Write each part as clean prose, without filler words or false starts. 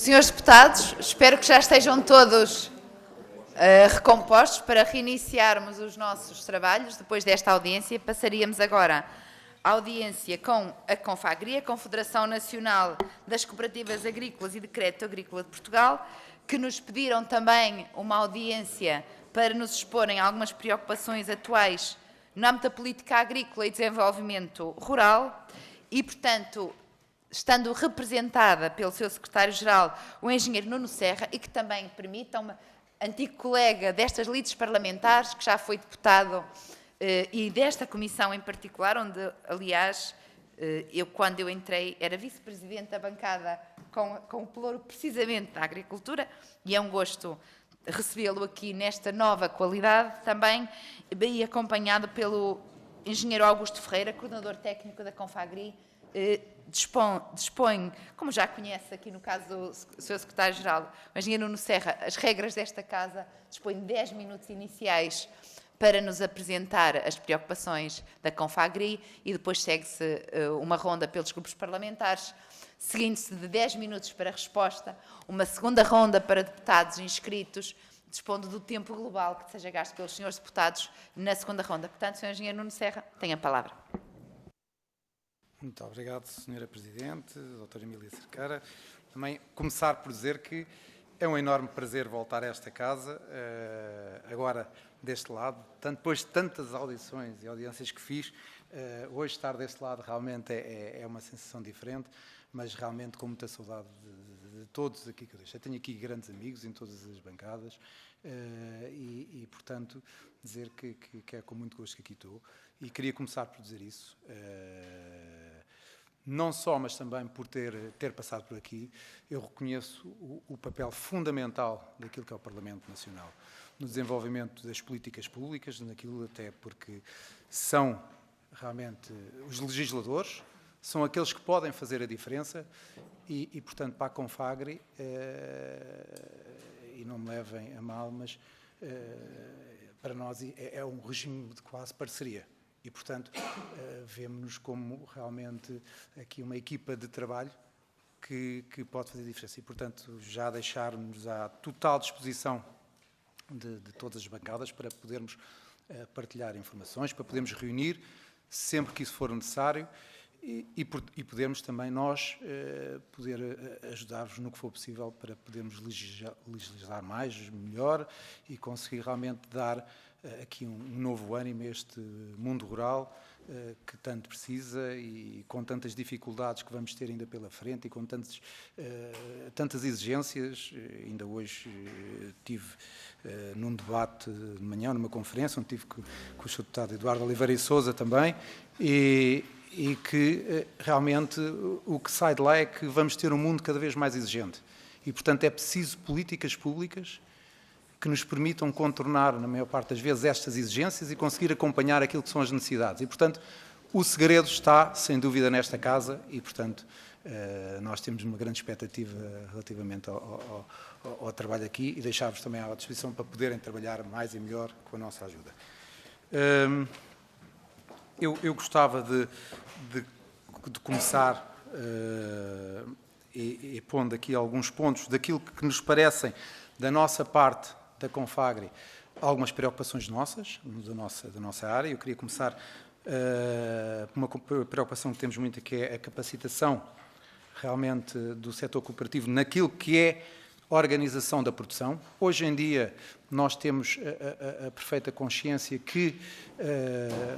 Senhores deputados, espero que já estejam todos recompostos para reiniciarmos os nossos trabalhos. Depois desta audiência, passaríamos agora à audiência com a Confagri, a Confederação Nacional das Cooperativas Agrícolas e de Crédito Agrícola de Portugal, que nos pediram também uma audiência para nos exporem algumas preocupações atuais no âmbito da política agrícola e desenvolvimento rural e, portanto, estando representada pelo seu secretário-geral, o engenheiro Nuno Serra, e que também permitam-me, antigo colega destas lides parlamentares, que já foi deputado e desta comissão em particular, onde, aliás, quando eu entrei, era vice-presidente da bancada com o pelouro precisamente da agricultura, e é um gosto recebê-lo aqui nesta nova qualidade também, bem acompanhado pelo engenheiro Augusto Ferreira, coordenador técnico da Confagri. Dispõe, como já conhece aqui no caso do seu secretário-geral, o engenheiro Nuno Serra, as regras desta casa, dispõe de 10 minutos iniciais para nos apresentar as preocupações da Confagri e depois segue-se uma ronda pelos grupos parlamentares, seguindo-se de 10 minutos para a resposta, uma segunda ronda para deputados inscritos, dispondo do tempo global que seja gasto pelos senhores deputados na segunda ronda. Portanto, Sr. Engenheiro Nuno Serra, tem a palavra. Muito obrigado, Sra. Presidente, Dra. Emília Cerqueira. Também começar por dizer que é um enorme prazer voltar a esta casa, agora deste lado, depois de tantas audições e audiências que fiz, hoje estar deste lado realmente é uma sensação diferente, mas realmente com muita saudade de todos aqui que eu deixei. Tenho aqui grandes amigos em todas as bancadas e portanto, dizer que é com muito gosto que aqui estou. E queria começar por dizer isso, não só, mas também por ter passado por aqui, eu reconheço o papel fundamental daquilo que é o Parlamento Nacional, no desenvolvimento das políticas públicas, naquilo até porque são realmente os legisladores, são aqueles que podem fazer a diferença e portanto, para a Confagri, e não me levem a mal, mas para nós é um regime de quase parceria. E, portanto, vemos-nos como realmente aqui uma equipa de trabalho que pode fazer diferença. E, portanto, já deixar-nos à total disposição de todas as bancadas para podermos partilhar informações, para podermos reunir sempre que isso for necessário e podermos também nós poder ajudar-vos no que for possível para podermos legislar mais, melhor e conseguir realmente dar aqui um novo ânimo a este mundo rural que tanto precisa e com tantas dificuldades que vamos ter ainda pela frente e com tantas exigências. Ainda hoje tive num debate de manhã, numa conferência, onde tive com o Sr. Deputado Eduardo Oliveira e Sousa também, e que realmente o que sai de lá é que vamos ter um mundo cada vez mais exigente. E, portanto, é preciso políticas públicas que nos permitam contornar, na maior parte das vezes, estas exigências e conseguir acompanhar aquilo que são as necessidades. E, portanto, o segredo está, sem dúvida, nesta casa e, portanto, nós temos uma grande expectativa relativamente ao trabalho aqui e deixar-vos também à disposição para poderem trabalhar mais e melhor com a nossa ajuda. Eu gostava de começar e pondo aqui alguns pontos daquilo que nos parecem, da nossa parte, da Confagri, algumas preocupações nossas, da nossa área. Eu queria começar por uma preocupação que temos muito, que é a capacitação realmente do setor cooperativo naquilo que é a organização da produção. Hoje em dia nós temos a perfeita consciência que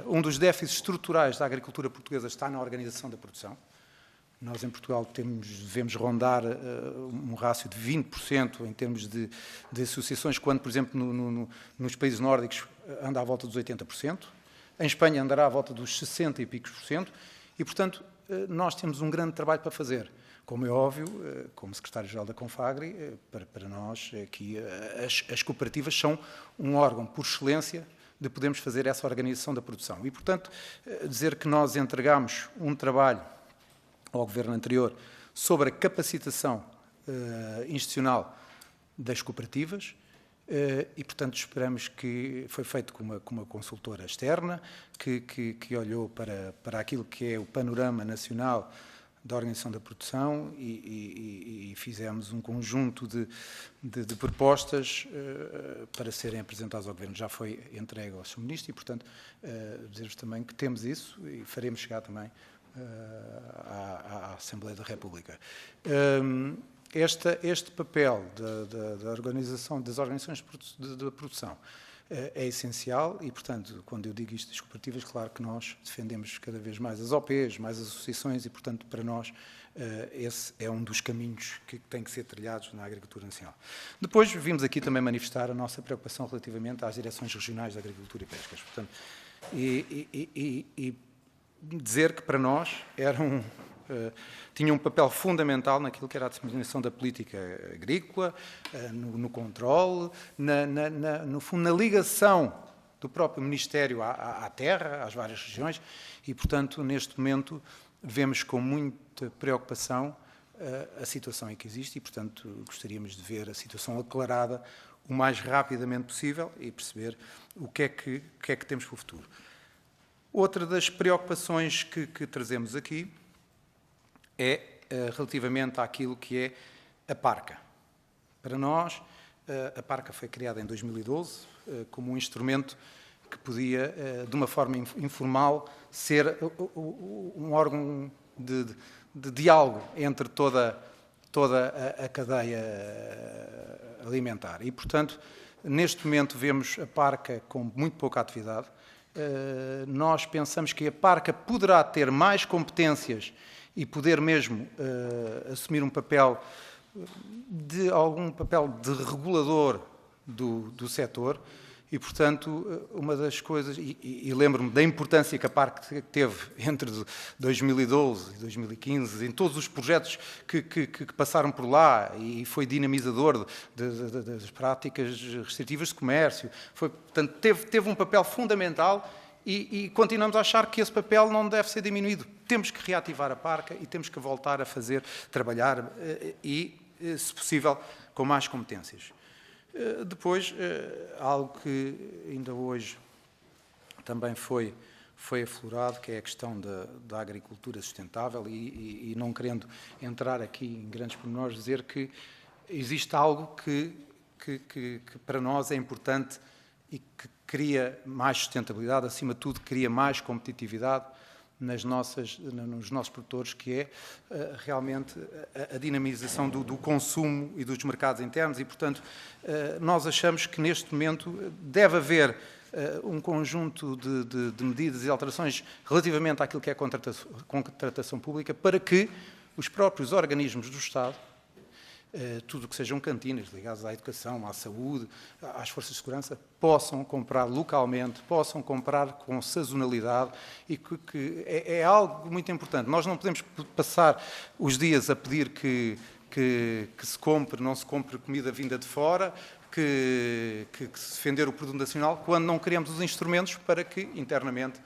um dos déficits estruturais da agricultura portuguesa está na organização da produção. Nós, em Portugal, devemos rondar um rácio de 20% em termos de associações, quando, por exemplo, nos países nórdicos anda à volta dos 80%. Em Espanha andará à volta dos 60 e picos por cento. E, portanto, nós temos um grande trabalho para fazer. Como é óbvio, como secretário-geral da Confagri, para nós, aqui, as cooperativas são um órgão, por excelência, de podermos fazer essa organização da produção. E, portanto, dizer que nós entregamos um trabalho ao Governo anterior sobre a capacitação institucional das cooperativas e, portanto, esperamos que foi feito com uma consultora externa que olhou para aquilo que é o panorama nacional da organização da produção e fizemos um conjunto de propostas para serem apresentadas ao Governo. Já foi entregue ao Sr. Ministro e, portanto, dizer-vos também que temos isso e faremos chegar também à Assembleia da República. Este papel das organizações de produção é essencial e, portanto, quando eu digo isto das cooperativas, claro que nós defendemos cada vez mais as OPs, mais as associações e, portanto, para nós esse é um dos caminhos que tem que ser trilhados na agricultura nacional. Depois vimos aqui também manifestar a nossa preocupação relativamente às direções regionais da agricultura e pescas. Portanto, e dizer que para nós tinha um papel fundamental naquilo que era a disseminação da política agrícola, no controle, no fundo, na ligação do próprio Ministério à terra, às várias regiões, e, portanto, neste momento, vemos com muita preocupação a situação em que existe e, portanto, gostaríamos de ver a situação aclarada o mais rapidamente possível e perceber o que é que temos para o futuro. Outra das preocupações que trazemos aqui é relativamente àquilo que é a PARCA. Para nós, a PARCA foi criada em 2012 como um instrumento que podia, de uma forma informal, ser um órgão de diálogo entre toda a cadeia alimentar. E, portanto, neste momento vemos a PARCA com muito pouca atividade. Nós pensamos que a PARCA poderá ter mais competências e poder mesmo assumir um papel algum papel de regulador do setor e, portanto, uma das coisas, e lembro-me da importância que a PARC teve entre 2012 e 2015, em todos os projetos que passaram por lá e foi dinamizador das práticas restritivas de comércio, portanto, teve um papel fundamental. E continuamos a achar que esse papel não deve ser diminuído. Temos que reativar a PARCA e temos que voltar a trabalhar e, se possível, com mais competências. Depois, algo que ainda hoje também foi aflorado, que é a questão da agricultura sustentável e não querendo entrar aqui em grandes pormenores, dizer que existe algo que para nós é importante e que cria mais sustentabilidade, acima de tudo, cria mais competitividade nos nossos produtores, que é realmente a dinamização do consumo e dos mercados internos e, portanto, nós achamos que neste momento deve haver um conjunto de medidas e alterações relativamente àquilo que é a contratação pública para que os próprios organismos do Estado, tudo o que sejam cantinas ligadas à educação, à saúde, às forças de segurança, possam comprar localmente, possam comprar com sazonalidade e que é algo muito importante. Nós não podemos passar os dias a pedir que não se compre comida vinda de fora, que se defender o produto nacional, quando não criamos os instrumentos para que internamente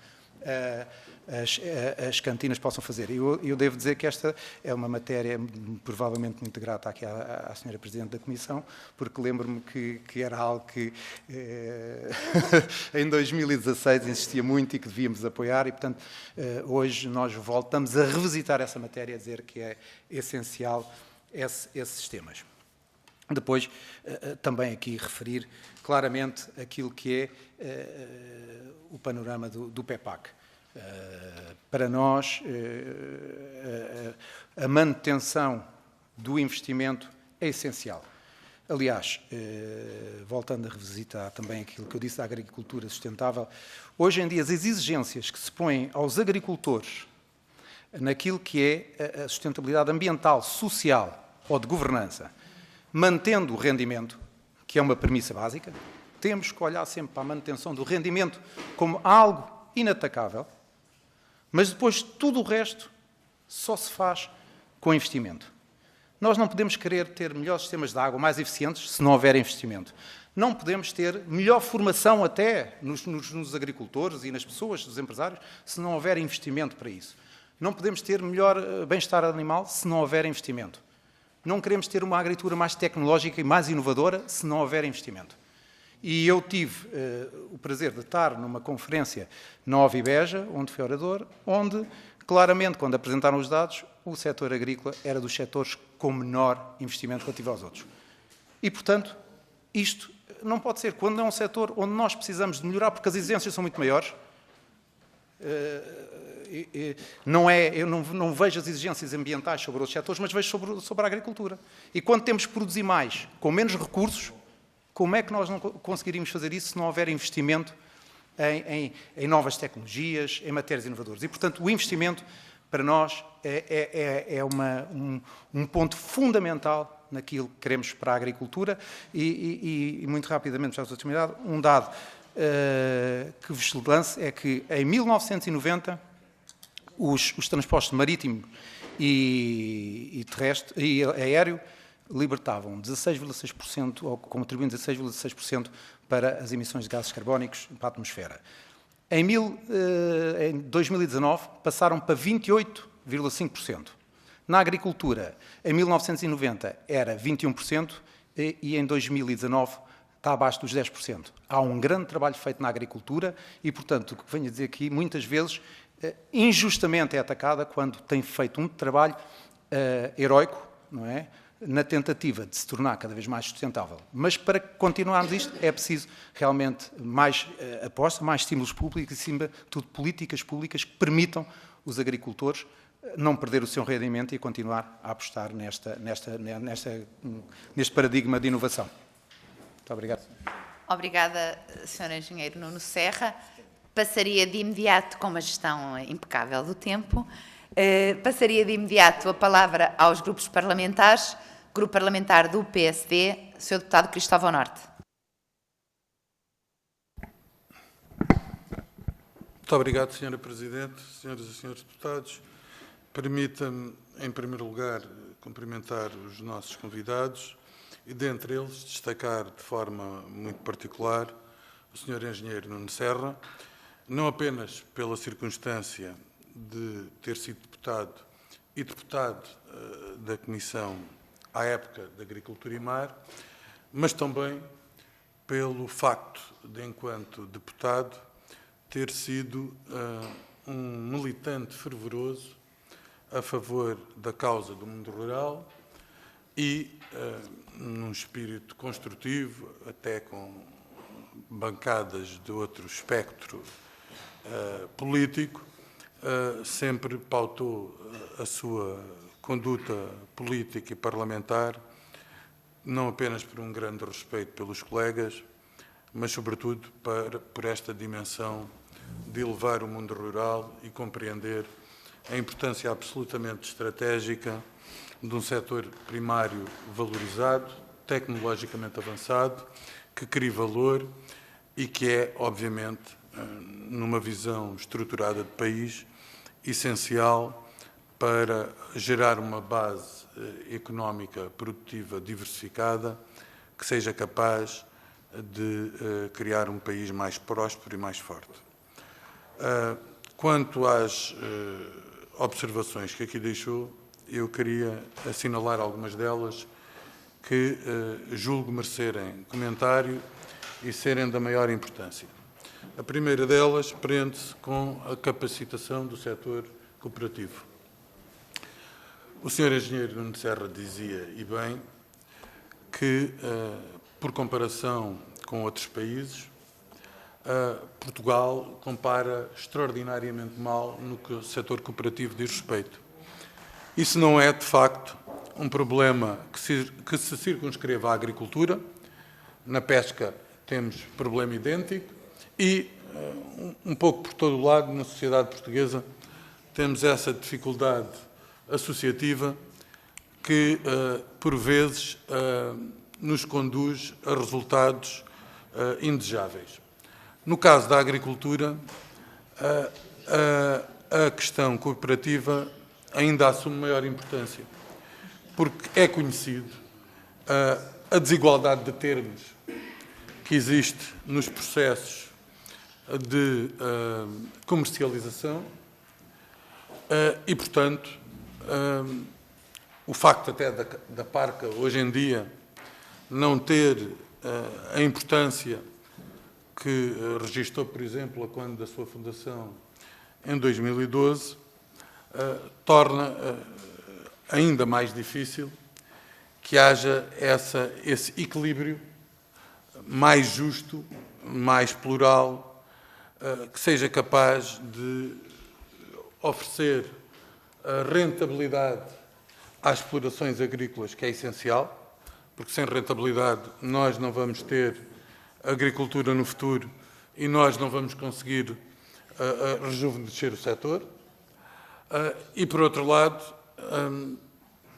as cantinas possam fazer. Eu devo dizer que esta é uma matéria provavelmente muito grata aqui à Sra. Presidente da Comissão, porque lembro-me que era algo que em 2016 insistia muito e que devíamos apoiar e, portanto, hoje nós voltamos a revisitar essa matéria, a dizer que é essencial esses sistemas. Depois, também aqui referir claramente aquilo que é o panorama do PEPAC. Para nós, a manutenção do investimento é essencial. Aliás, voltando a revisitar também aquilo que eu disse da agricultura sustentável, hoje em dia as exigências que se põem aos agricultores naquilo que é a sustentabilidade ambiental, social ou de governança, mantendo o rendimento, que é uma premissa básica, temos que olhar sempre para a manutenção do rendimento como algo inatacável, mas depois tudo o resto só se faz com investimento. Nós não podemos querer ter melhores sistemas de água mais eficientes se não houver investimento. Não podemos ter melhor formação até nos agricultores e nas pessoas, nos empresários, se não houver investimento para isso. Não podemos ter melhor bem-estar animal se não houver investimento. Não queremos ter uma agricultura mais tecnológica e mais inovadora se não houver investimento. E eu tive o prazer de estar numa conferência na Ovibeja, onde fui orador, onde, claramente, quando apresentaram os dados, o setor agrícola era dos setores com menor investimento relativo aos outros. E, portanto, isto não pode ser. Quando é um setor onde nós precisamos de melhorar, porque as exigências são muito maiores, eu não vejo as exigências ambientais sobre outros setores, mas vejo sobre a agricultura. E quando temos que produzir mais, com menos recursos, como é que nós não conseguiríamos fazer isso se não houver investimento em novas tecnologias, em matérias inovadoras? E, portanto, o investimento, para nós, é um ponto fundamental naquilo que queremos para a agricultura. E muito rapidamente, já estou terminado, um dado que vos lance é que, em 1990, os transportes marítimo e terrestre e aéreo libertavam 16,6%, ou contribuindo 16,6% para as emissões de gases carbónicos para a atmosfera. Em 2019, passaram para 28,5%. Na agricultura, em 1990, era 21% e em 2019 está abaixo dos 10%. Há um grande trabalho feito na agricultura e, portanto, o que venho a dizer aqui, muitas vezes, injustamente é atacada quando tem feito um trabalho heroico, não é? Na tentativa de se tornar cada vez mais sustentável. Mas para continuarmos isto é preciso realmente mais aposta, mais estímulos públicos e, acima de tudo, políticas públicas que permitam os agricultores não perder o seu rendimento e continuar a apostar neste paradigma de inovação. Muito obrigado. Obrigada, Sr. Engenheiro Nuno Serra. Passaria de imediato, com uma gestão impecável do tempo, passaria de imediato a palavra aos grupos parlamentares. Grupo Parlamentar do PSD, Sr. Deputado Cristóvão Norte. Muito obrigado, Sra. Presidente, Senhoras e Senhores Deputados. Permita-me, em primeiro lugar, cumprimentar os nossos convidados e, dentre eles, destacar de forma muito particular o Sr. Engenheiro Nuno Serra, não apenas pela circunstância de ter sido deputado e deputado da Comissão à época da Agricultura e Mar, mas também pelo facto de, enquanto deputado, ter sido um militante fervoroso a favor da causa do mundo rural e, num espírito construtivo, até com bancadas de outro espectro político, sempre pautou a sua conduta política e parlamentar, não apenas por um grande respeito pelos colegas, mas, sobretudo, por esta dimensão de elevar o mundo rural e compreender a importância absolutamente estratégica de um setor primário valorizado, tecnologicamente avançado, que cria valor e que é, obviamente, numa visão estruturada de país, essencial para gerar uma base económica produtiva diversificada que seja capaz de criar um país mais próspero e mais forte. Quanto às observações que aqui deixou, eu queria assinalar algumas delas que julgo merecerem comentário e serem da maior importância. A primeira delas prende-se com a capacitação do setor cooperativo. O Sr. Engenheiro Nuno Serra dizia, e bem, que, por comparação com outros países, Portugal compara extraordinariamente mal no que o setor cooperativo diz respeito. Isso não é, de facto, um problema que se circunscreva à agricultura. Na pesca temos problema idêntico e, um pouco por todo o lado, na sociedade portuguesa, temos essa dificuldade associativa que, por vezes, nos conduz a resultados indesejáveis. No caso da agricultura, a questão cooperativa ainda assume maior importância, porque é conhecido a desigualdade de termos que existe nos processos de comercialização e, portanto, o facto até da parca, hoje em dia, não ter a importância que registrou, por exemplo, a quando da sua fundação em 2012, torna ainda mais difícil que haja esse equilíbrio mais justo, mais plural, que seja capaz de oferecer a rentabilidade às explorações agrícolas, que é essencial, porque sem rentabilidade nós não vamos ter agricultura no futuro e nós não vamos conseguir rejuvenescer o setor. E, por outro lado,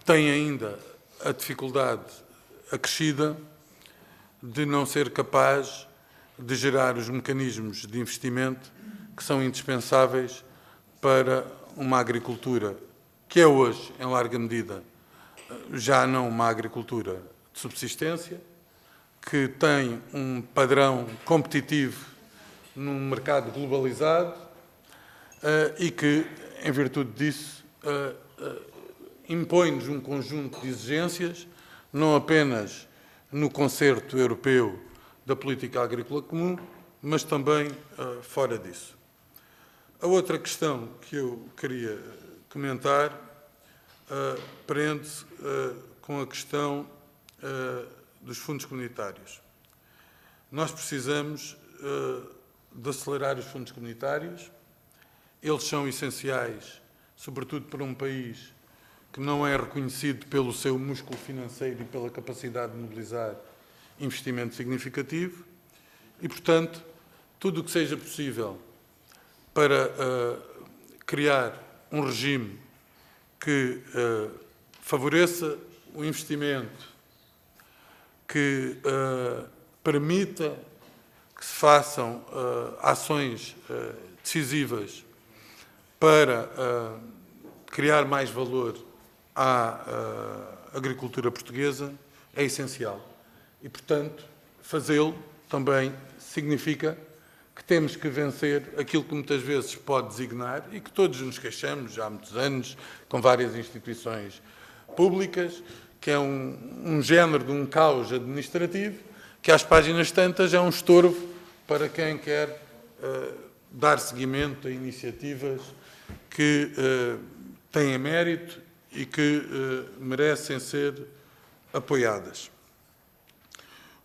tem ainda a dificuldade acrescida de não ser capaz de gerar os mecanismos de investimento que são indispensáveis para uma agricultura que é hoje, em larga medida, já não uma agricultura de subsistência, que tem um padrão competitivo num mercado globalizado e que, em virtude disso, impõe-nos um conjunto de exigências, não apenas no concerto europeu da política agrícola comum, mas também fora disso. A outra questão que eu queria comentar prende-se com a questão dos fundos comunitários. Nós precisamos de acelerar os fundos comunitários. Eles são essenciais, sobretudo para um país que não é reconhecido pelo seu músculo financeiro e pela capacidade de mobilizar investimento significativo e, portanto, tudo o que seja possível para criar um regime que favoreça o investimento, que permita que se façam ações decisivas para criar mais valor à agricultura portuguesa é essencial. E, portanto, fazê-lo também significa que temos que vencer aquilo que muitas vezes pode designar e que todos nos queixamos já há muitos anos, com várias instituições públicas, que é um género de um caos administrativo, que às páginas tantas é um estorvo para quem quer dar seguimento a iniciativas que têm mérito e que merecem ser apoiadas.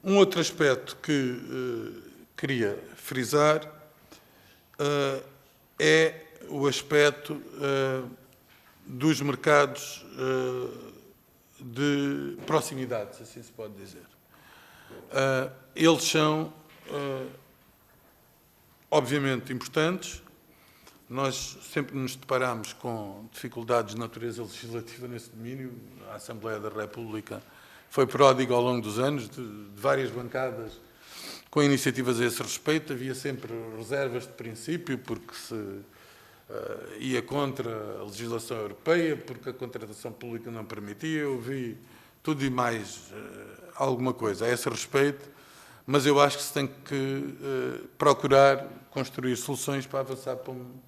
Um outro aspecto que queria frisar é o aspecto dos mercados de proximidade, se assim se pode dizer. Eles são, obviamente, importantes. Nós sempre nos deparamos com dificuldades de natureza legislativa nesse domínio. A Assembleia da República foi pródiga ao longo dos anos, de várias bancadas com iniciativas a esse respeito. Havia sempre reservas de princípio, porque se ia contra a legislação europeia, porque a contratação pública não permitia. Eu vi tudo e mais alguma coisa a esse respeito, mas eu acho que se tem que procurar construir soluções para avançar para um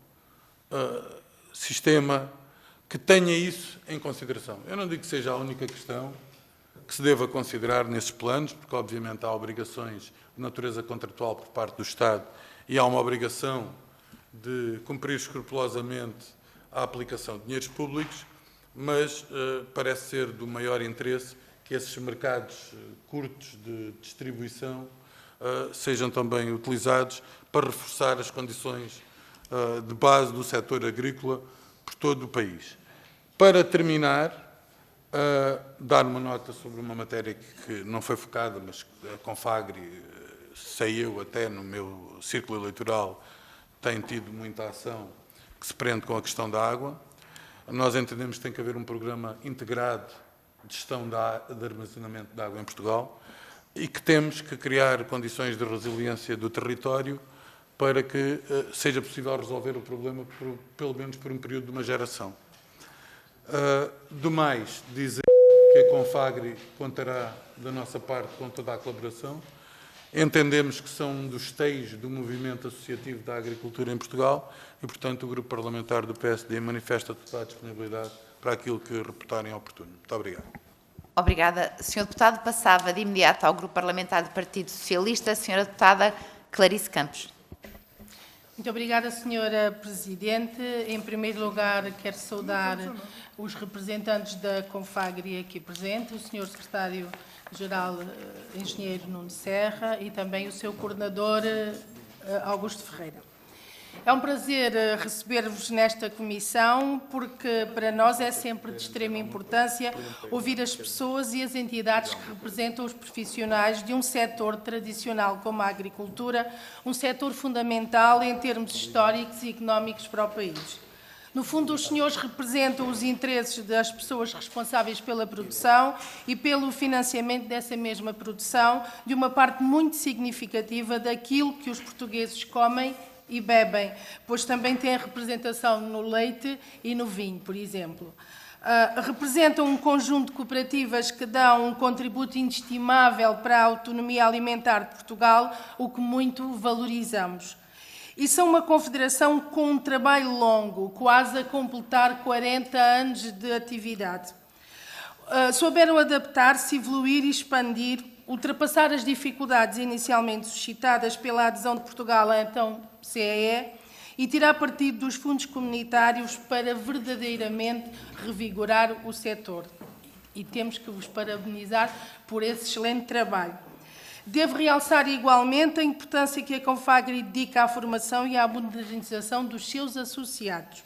sistema que tenha isso em consideração. Eu não digo que seja a única questão que se deva considerar nesses planos, porque obviamente há obrigações de natureza contratual por parte do Estado e há uma obrigação de cumprir escrupulosamente a aplicação de dinheiros públicos, mas parece ser do maior interesse que esses mercados curtos de distribuição sejam também utilizados para reforçar as condições de base do setor agrícola por todo o país. Para terminar, dar uma nota sobre uma matéria que não foi focada, mas a Confagri saiu até no meu círculo eleitoral, tem tido muita ação que se prende com a questão da água. Nós entendemos que tem que haver um programa integrado de gestão de armazenamento de água em Portugal e que temos que criar condições de resiliência do território para que seja possível resolver o problema, pelo menos por um período de uma geração. Do mais, dizer que a Confagri contará da nossa parte com toda a colaboração. Entendemos que são um dos esteios do movimento associativo da agricultura em Portugal e, portanto, o Grupo Parlamentar do PSD manifesta toda a disponibilidade para aquilo que reputarem oportuno. Muito obrigado. Obrigada. Sr. Deputado, passava de imediato ao Grupo Parlamentar do Partido Socialista, a Sra. Deputada Clarice Campos. Muito obrigada, Senhora Presidente. Em primeiro lugar, quero saudar os representantes da Confagri aqui presentes, o Senhor Secretário-Geral, Engenheiro Nuno Serra, e também o seu Coordenador, Augusto Ferreira. É um prazer receber-vos nesta comissão, porque para nós é sempre de extrema importância ouvir as pessoas e as entidades que representam os profissionais de um setor tradicional como a agricultura, um setor fundamental em termos históricos e económicos para o país. No fundo, os senhores representam os interesses das pessoas responsáveis pela produção e pelo financiamento dessa mesma produção, de uma parte muito significativa daquilo que os portugueses comem e bebem, pois também têm representação no leite e no vinho, por exemplo. Representam um conjunto de cooperativas que dão um contributo inestimável para a autonomia alimentar de Portugal, o que muito valorizamos. E são uma confederação com um trabalho longo, quase a completar 40 anos de atividade. Souberam adaptar-se, evoluir e expandir, ultrapassar as dificuldades inicialmente suscitadas pela adesão de Portugal à então CEE e tirar partido dos fundos comunitários para verdadeiramente revigorar o setor. E temos que vos parabenizar por esse excelente trabalho. Devo realçar igualmente a importância que a Confagri dedica à formação e à modernização dos seus associados.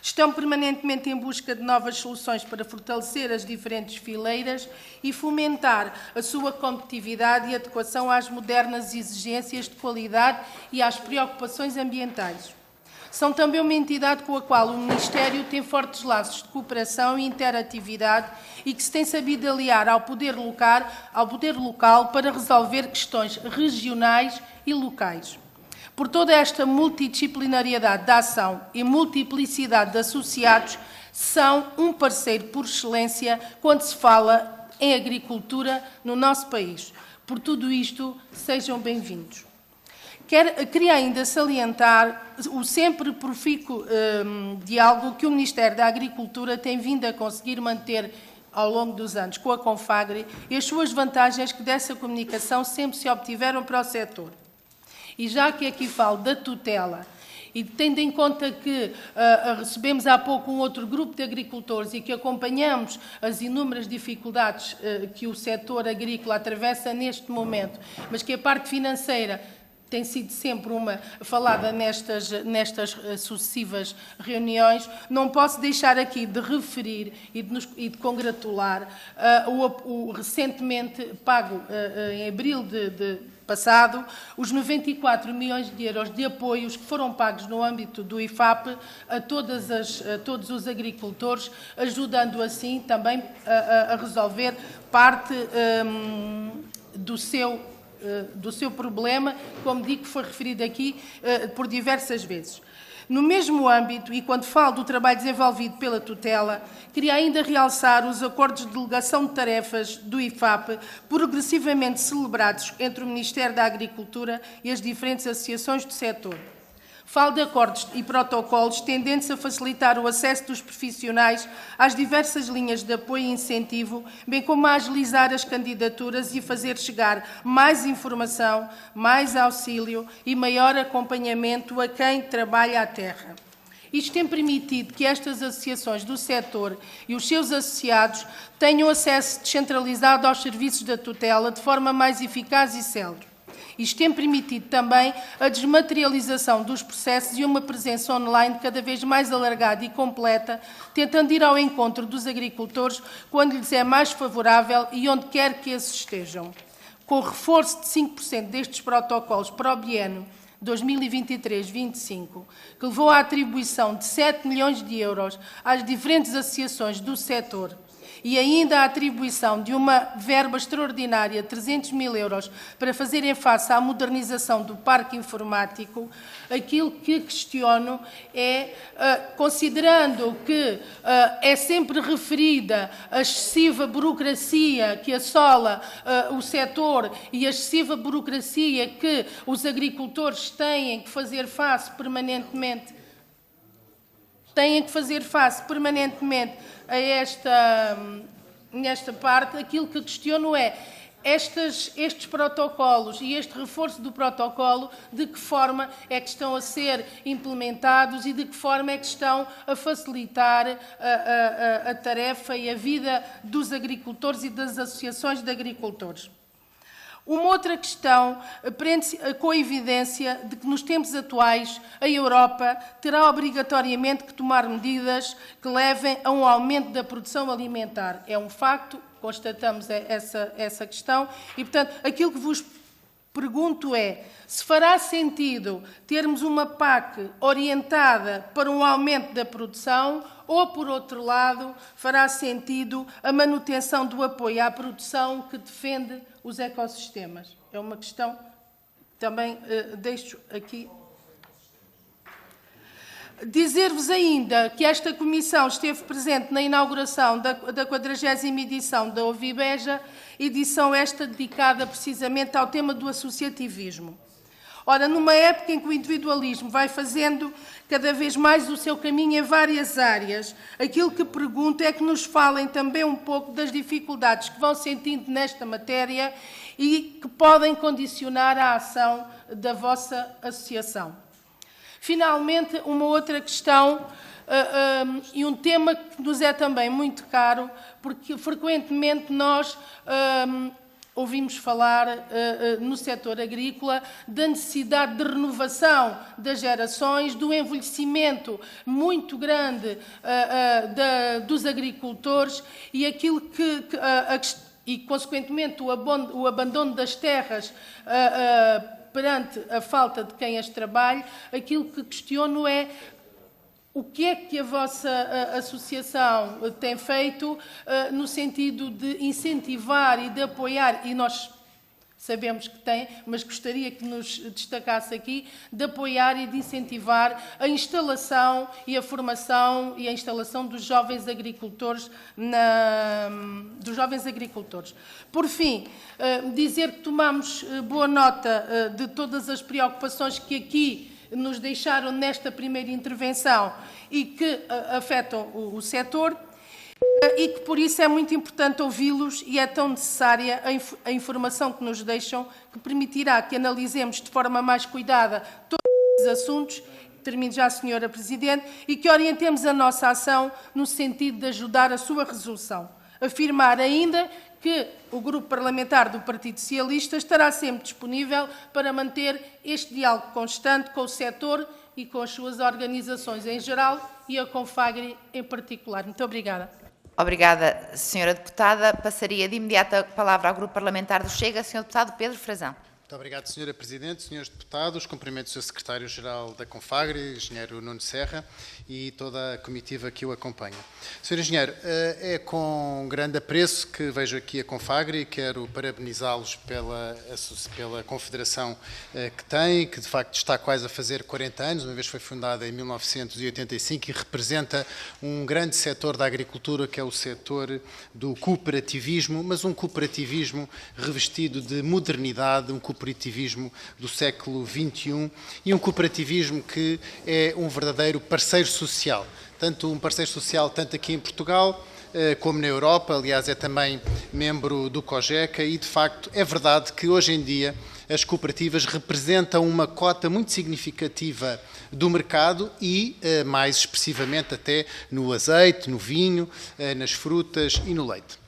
Estão permanentemente em busca de novas soluções para fortalecer as diferentes fileiras e fomentar a sua competitividade e adequação às modernas exigências de qualidade e às preocupações ambientais. São também uma entidade com a qual o Ministério tem fortes laços de cooperação e interatividade e que se tem sabido aliar ao poder local para resolver questões regionais e locais. Por toda esta multidisciplinariedade da ação e multiplicidade de associados, são um parceiro por excelência quando se fala em agricultura no nosso país. Por tudo isto, sejam bem-vindos. Queria ainda salientar o sempre profícuo diálogo que o Ministério da Agricultura tem vindo a conseguir manter ao longo dos anos com a Confagri e as suas vantagens que dessa comunicação sempre se obtiveram para o setor. E já que aqui falo da tutela, e tendo em conta que recebemos há pouco um outro grupo de agricultores e que acompanhamos as inúmeras dificuldades que o setor agrícola atravessa neste momento, mas que a parte financeira tem sido sempre uma falada nestas sucessivas reuniões, não posso deixar aqui de referir e de congratular o recentemente pago em abril de passado, os 94 milhões de euros de apoios que foram pagos no âmbito do IFAP a todos os agricultores, ajudando assim também a resolver parte do seu problema, como digo, que foi referido aqui por diversas vezes. No mesmo âmbito, e quando falo do trabalho desenvolvido pela tutela, queria ainda realçar os acordos de delegação de tarefas do IFAP, progressivamente celebrados entre o Ministério da Agricultura e as diferentes associações do setor. Falo de acordos e protocolos tendentes a facilitar o acesso dos profissionais às diversas linhas de apoio e incentivo, bem como a agilizar as candidaturas e fazer chegar mais informação, mais auxílio e maior acompanhamento a quem trabalha a terra. Isto tem permitido que estas associações do setor e os seus associados tenham acesso descentralizado aos serviços da tutela de forma mais eficaz e célere. Isto tem permitido também a desmaterialização dos processos e uma presença online cada vez mais alargada e completa, tentando ir ao encontro dos agricultores quando lhes é mais favorável e onde quer que esses estejam. Com o reforço de 5% destes protocolos para o biênio 2023-25, que levou à atribuição de 7 milhões de euros às diferentes associações do setor, e ainda a atribuição de uma verba extraordinária de 300 mil euros para fazerem face à modernização do parque informático, aquilo que questiono é, considerando que é sempre referida a excessiva burocracia que assola o setor e a excessiva burocracia que os agricultores têm que fazer face permanentemente a nesta parte, aquilo que questiono é estes protocolos e este reforço do protocolo, de que forma é que estão a ser implementados e de que forma é que estão a facilitar a tarefa e a vida dos agricultores e das associações de agricultores. Uma outra questão prende-se com a evidência de que nos tempos atuais a Europa terá obrigatoriamente que tomar medidas que levem a um aumento da produção alimentar. É um facto, constatamos essa questão e, portanto, aquilo que vos pergunto é se fará sentido termos uma PAC orientada para um aumento da produção ou, por outro lado, fará sentido a manutenção do apoio à produção que defende os ecossistemas. É uma questão que também deixo aqui. Dizer-vos ainda que esta Comissão esteve presente na inauguração da 40ª edição da Ovibeja, edição esta dedicada precisamente ao tema do associativismo. Ora, numa época em que o individualismo vai fazendo cada vez mais o seu caminho em várias áreas, aquilo que pergunto é que nos falem também um pouco das dificuldades que vão sentindo nesta matéria e que podem condicionar a ação da vossa associação. Finalmente, uma outra questão e um tema que nos é também muito caro, porque frequentemente nós ouvimos falar no setor agrícola da necessidade de renovação das gerações, do envelhecimento muito grande dos agricultores e aquilo e, consequentemente, o abandono das terras perante a falta de quem as trabalhe. Aquilo que questiono é o que é que a vossa associação tem feito no sentido de incentivar e de apoiar, e nós sabemos que tem, mas gostaria que nos destacasse aqui, de apoiar e de incentivar a instalação e a formação e a instalação dos jovens agricultores. Por fim, dizer que tomamos boa nota de todas as preocupações que aqui nos deixaram nesta primeira intervenção e que afetam o setor e que por isso é muito importante ouvi-los e é tão necessária a informação que nos deixam, que permitirá que analisemos de forma mais cuidada todos esses assuntos, termino já, Sra. Presidente, e que orientemos a nossa ação no sentido de ajudar a sua resolução. Afirmar ainda que o Grupo Parlamentar do Partido Socialista estará sempre disponível para manter este diálogo constante com o setor e com as suas organizações em geral e a Confagri em particular. Muito obrigada. Obrigada, Sra. Deputada. Passaria de imediato a palavra ao Grupo Parlamentar do Chega, Sr. Deputado Pedro Frazão. Muito obrigado, Sra. Presidente, Srs. Deputados, cumprimento o Sr. Secretário-Geral da Confagri, Engenheiro Nuno Serra, e toda a comitiva que o acompanha. Sr. Engenheiro, é com grande apreço que vejo aqui a Confagri e quero parabenizá-los pela confederação que tem, que de facto está quase a fazer 40 anos, uma vez foi fundada em 1985 e representa um grande setor da agricultura, que é o setor do cooperativismo, mas um cooperativismo revestido de modernidade, um cooperativismo do século XXI e um cooperativismo que é um verdadeiro parceiro social, tanto um parceiro social tanto aqui em Portugal como na Europa. Aliás, é também membro do COGECA e, de facto, é verdade que hoje em dia as cooperativas representam uma cota muito significativa do mercado e, mais expressivamente, até no azeite, no vinho, nas frutas e no leite.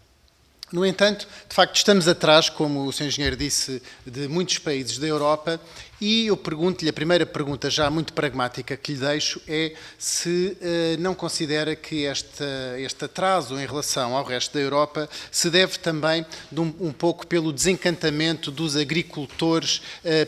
No entanto, de facto, estamos atrás, como o Sr. Engenheiro disse, de muitos países da Europa e eu pergunto-lhe, a primeira pergunta já muito pragmática que lhe deixo é se não considera que este atraso em relação ao resto da Europa se deve também um pouco pelo desencantamento dos agricultores,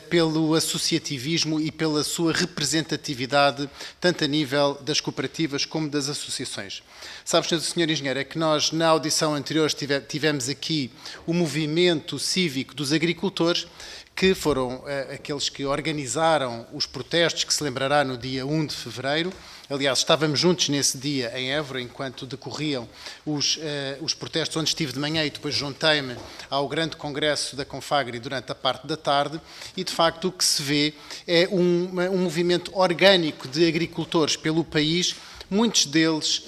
pelo associativismo e pela sua representatividade, tanto a nível das cooperativas como das associações. Sabe, Sr. Engenheiro, é que nós, na audição anterior, tivemos aqui o movimento cívico dos agricultores, que foram aqueles que organizaram os protestos que se lembrará no dia 1 de fevereiro. Aliás, estávamos juntos nesse dia em Évora, enquanto decorriam os protestos, onde estive de manhã e depois juntei-me ao grande congresso da Confagri durante a parte da tarde e, de facto, o que se vê é um movimento orgânico de agricultores pelo país, muitos deles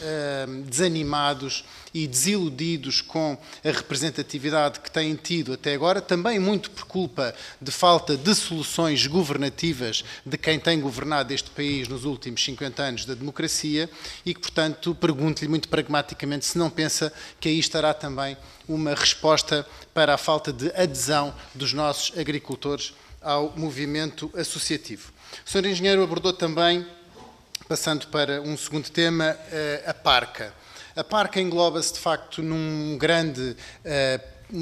desanimados e desiludidos com a representatividade que têm tido até agora, também muito por culpa de falta de soluções governativas de quem tem governado este país nos últimos 50 anos da democracia e que, portanto, pergunto-lhe muito pragmaticamente se não pensa que aí estará também uma resposta para a falta de adesão dos nossos agricultores ao movimento associativo. O Sr. Engenheiro abordou também, passando para um segundo tema, a parca. A parca engloba-se, de facto, uma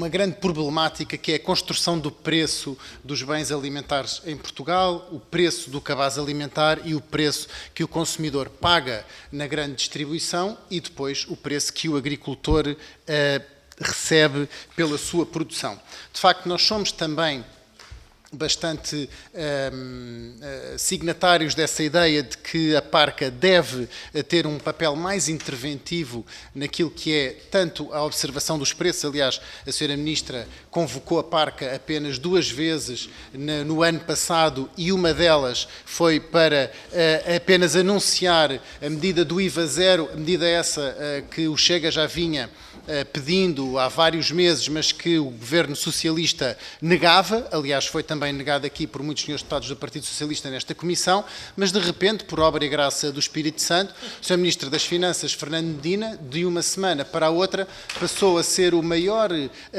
grande problemática que é a construção do preço dos bens alimentares em Portugal, o preço do cabaz alimentar e o preço que o consumidor paga na grande distribuição e depois o preço que o agricultor recebe pela sua produção. De facto, nós somos também bastante signatários dessa ideia de que a parca deve ter um papel mais interventivo naquilo que é tanto a observação dos preços. Aliás, a Sra. Ministra convocou a parca apenas 2 vezes no ano passado e uma delas foi para apenas anunciar a medida do IVA zero, a medida essa que o Chega já vinha pedindo há vários meses, mas que o governo socialista negava. Aliás, foi também negado aqui por muitos senhores deputados do Partido Socialista nesta comissão, mas de repente, por obra e graça do Espírito Santo, o Sr. Ministro das Finanças, Fernando Medina, de uma semana para a outra, passou a ser o maior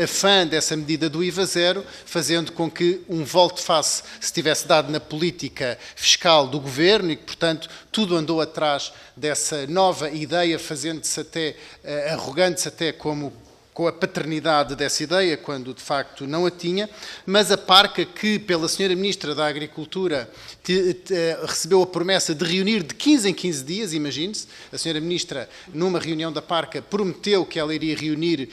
fã dessa medida do IVA zero, fazendo com que um volte-face se tivesse dado na política fiscal do governo e que, portanto, tudo andou atrás dessa nova ideia, fazendo-se até, arrogando-se até com a paternidade dessa ideia, quando de facto não a tinha, mas a parca que, pela Sra. Ministra da Agricultura, recebeu a promessa de reunir de 15 em 15 dias, imagine-se, a Sra. Ministra, numa reunião da parca, prometeu que ela iria reunir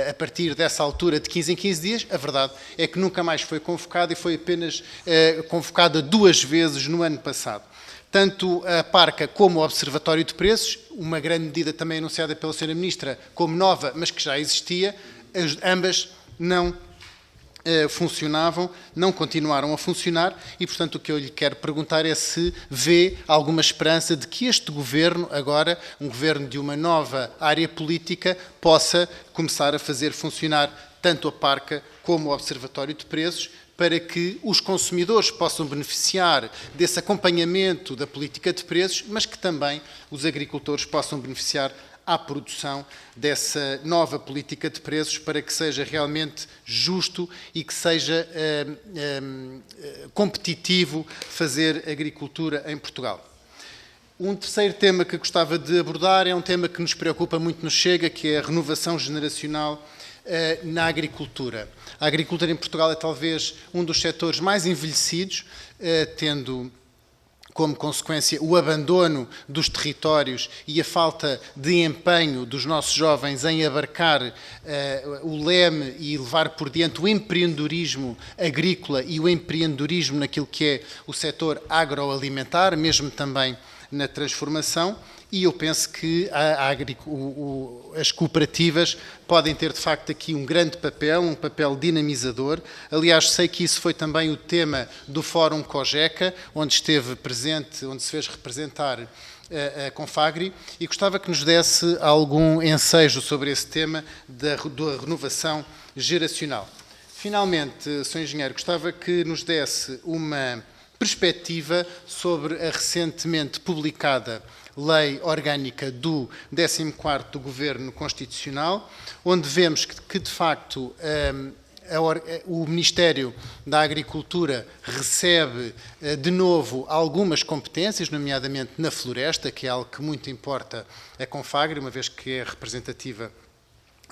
a partir dessa altura de 15 em 15 dias, a verdade é que nunca mais foi convocada e foi apenas convocada 2 vezes no ano passado. Tanto a parca como o Observatório de Preços, uma grande medida também anunciada pela Sra. Ministra como nova, mas que já existia, ambas não funcionavam, não continuaram a funcionar e, portanto, o que eu lhe quero perguntar é se vê alguma esperança de que este governo, agora, um governo de uma nova área política, possa começar a fazer funcionar tanto a parca como o Observatório de Preços, para que os consumidores possam beneficiar desse acompanhamento da política de preços, mas que também os agricultores possam beneficiar à produção dessa nova política de preços para que seja realmente justo e que seja competitivo fazer agricultura em Portugal. Um terceiro tema que gostava de abordar é um tema que nos preocupa muito no Chega, que é a renovação generacional na agricultura. A agricultura em Portugal é talvez um dos setores mais envelhecidos, tendo como consequência o abandono dos territórios e a falta de empenho dos nossos jovens em abarcar o leme e levar por diante o empreendedorismo agrícola e o empreendedorismo naquilo que é o setor agroalimentar, mesmo também na transformação. E eu penso que as cooperativas podem ter, de facto, aqui um grande papel, um papel dinamizador. Aliás, sei que isso foi também o tema do Fórum COGECA, onde esteve presente, onde se fez representar a Confagri, e gostava que nos desse algum ensejo sobre esse tema da renovação geracional. Finalmente, Sr. Engenheiro, gostava que nos desse uma perspectiva sobre a recentemente publicada Lei Orgânica do 14º Governo Constitucional, onde vemos que de facto, o Ministério da Agricultura recebe de novo algumas competências, nomeadamente na floresta, que é algo que muito importa a Confagri, uma vez que é representativa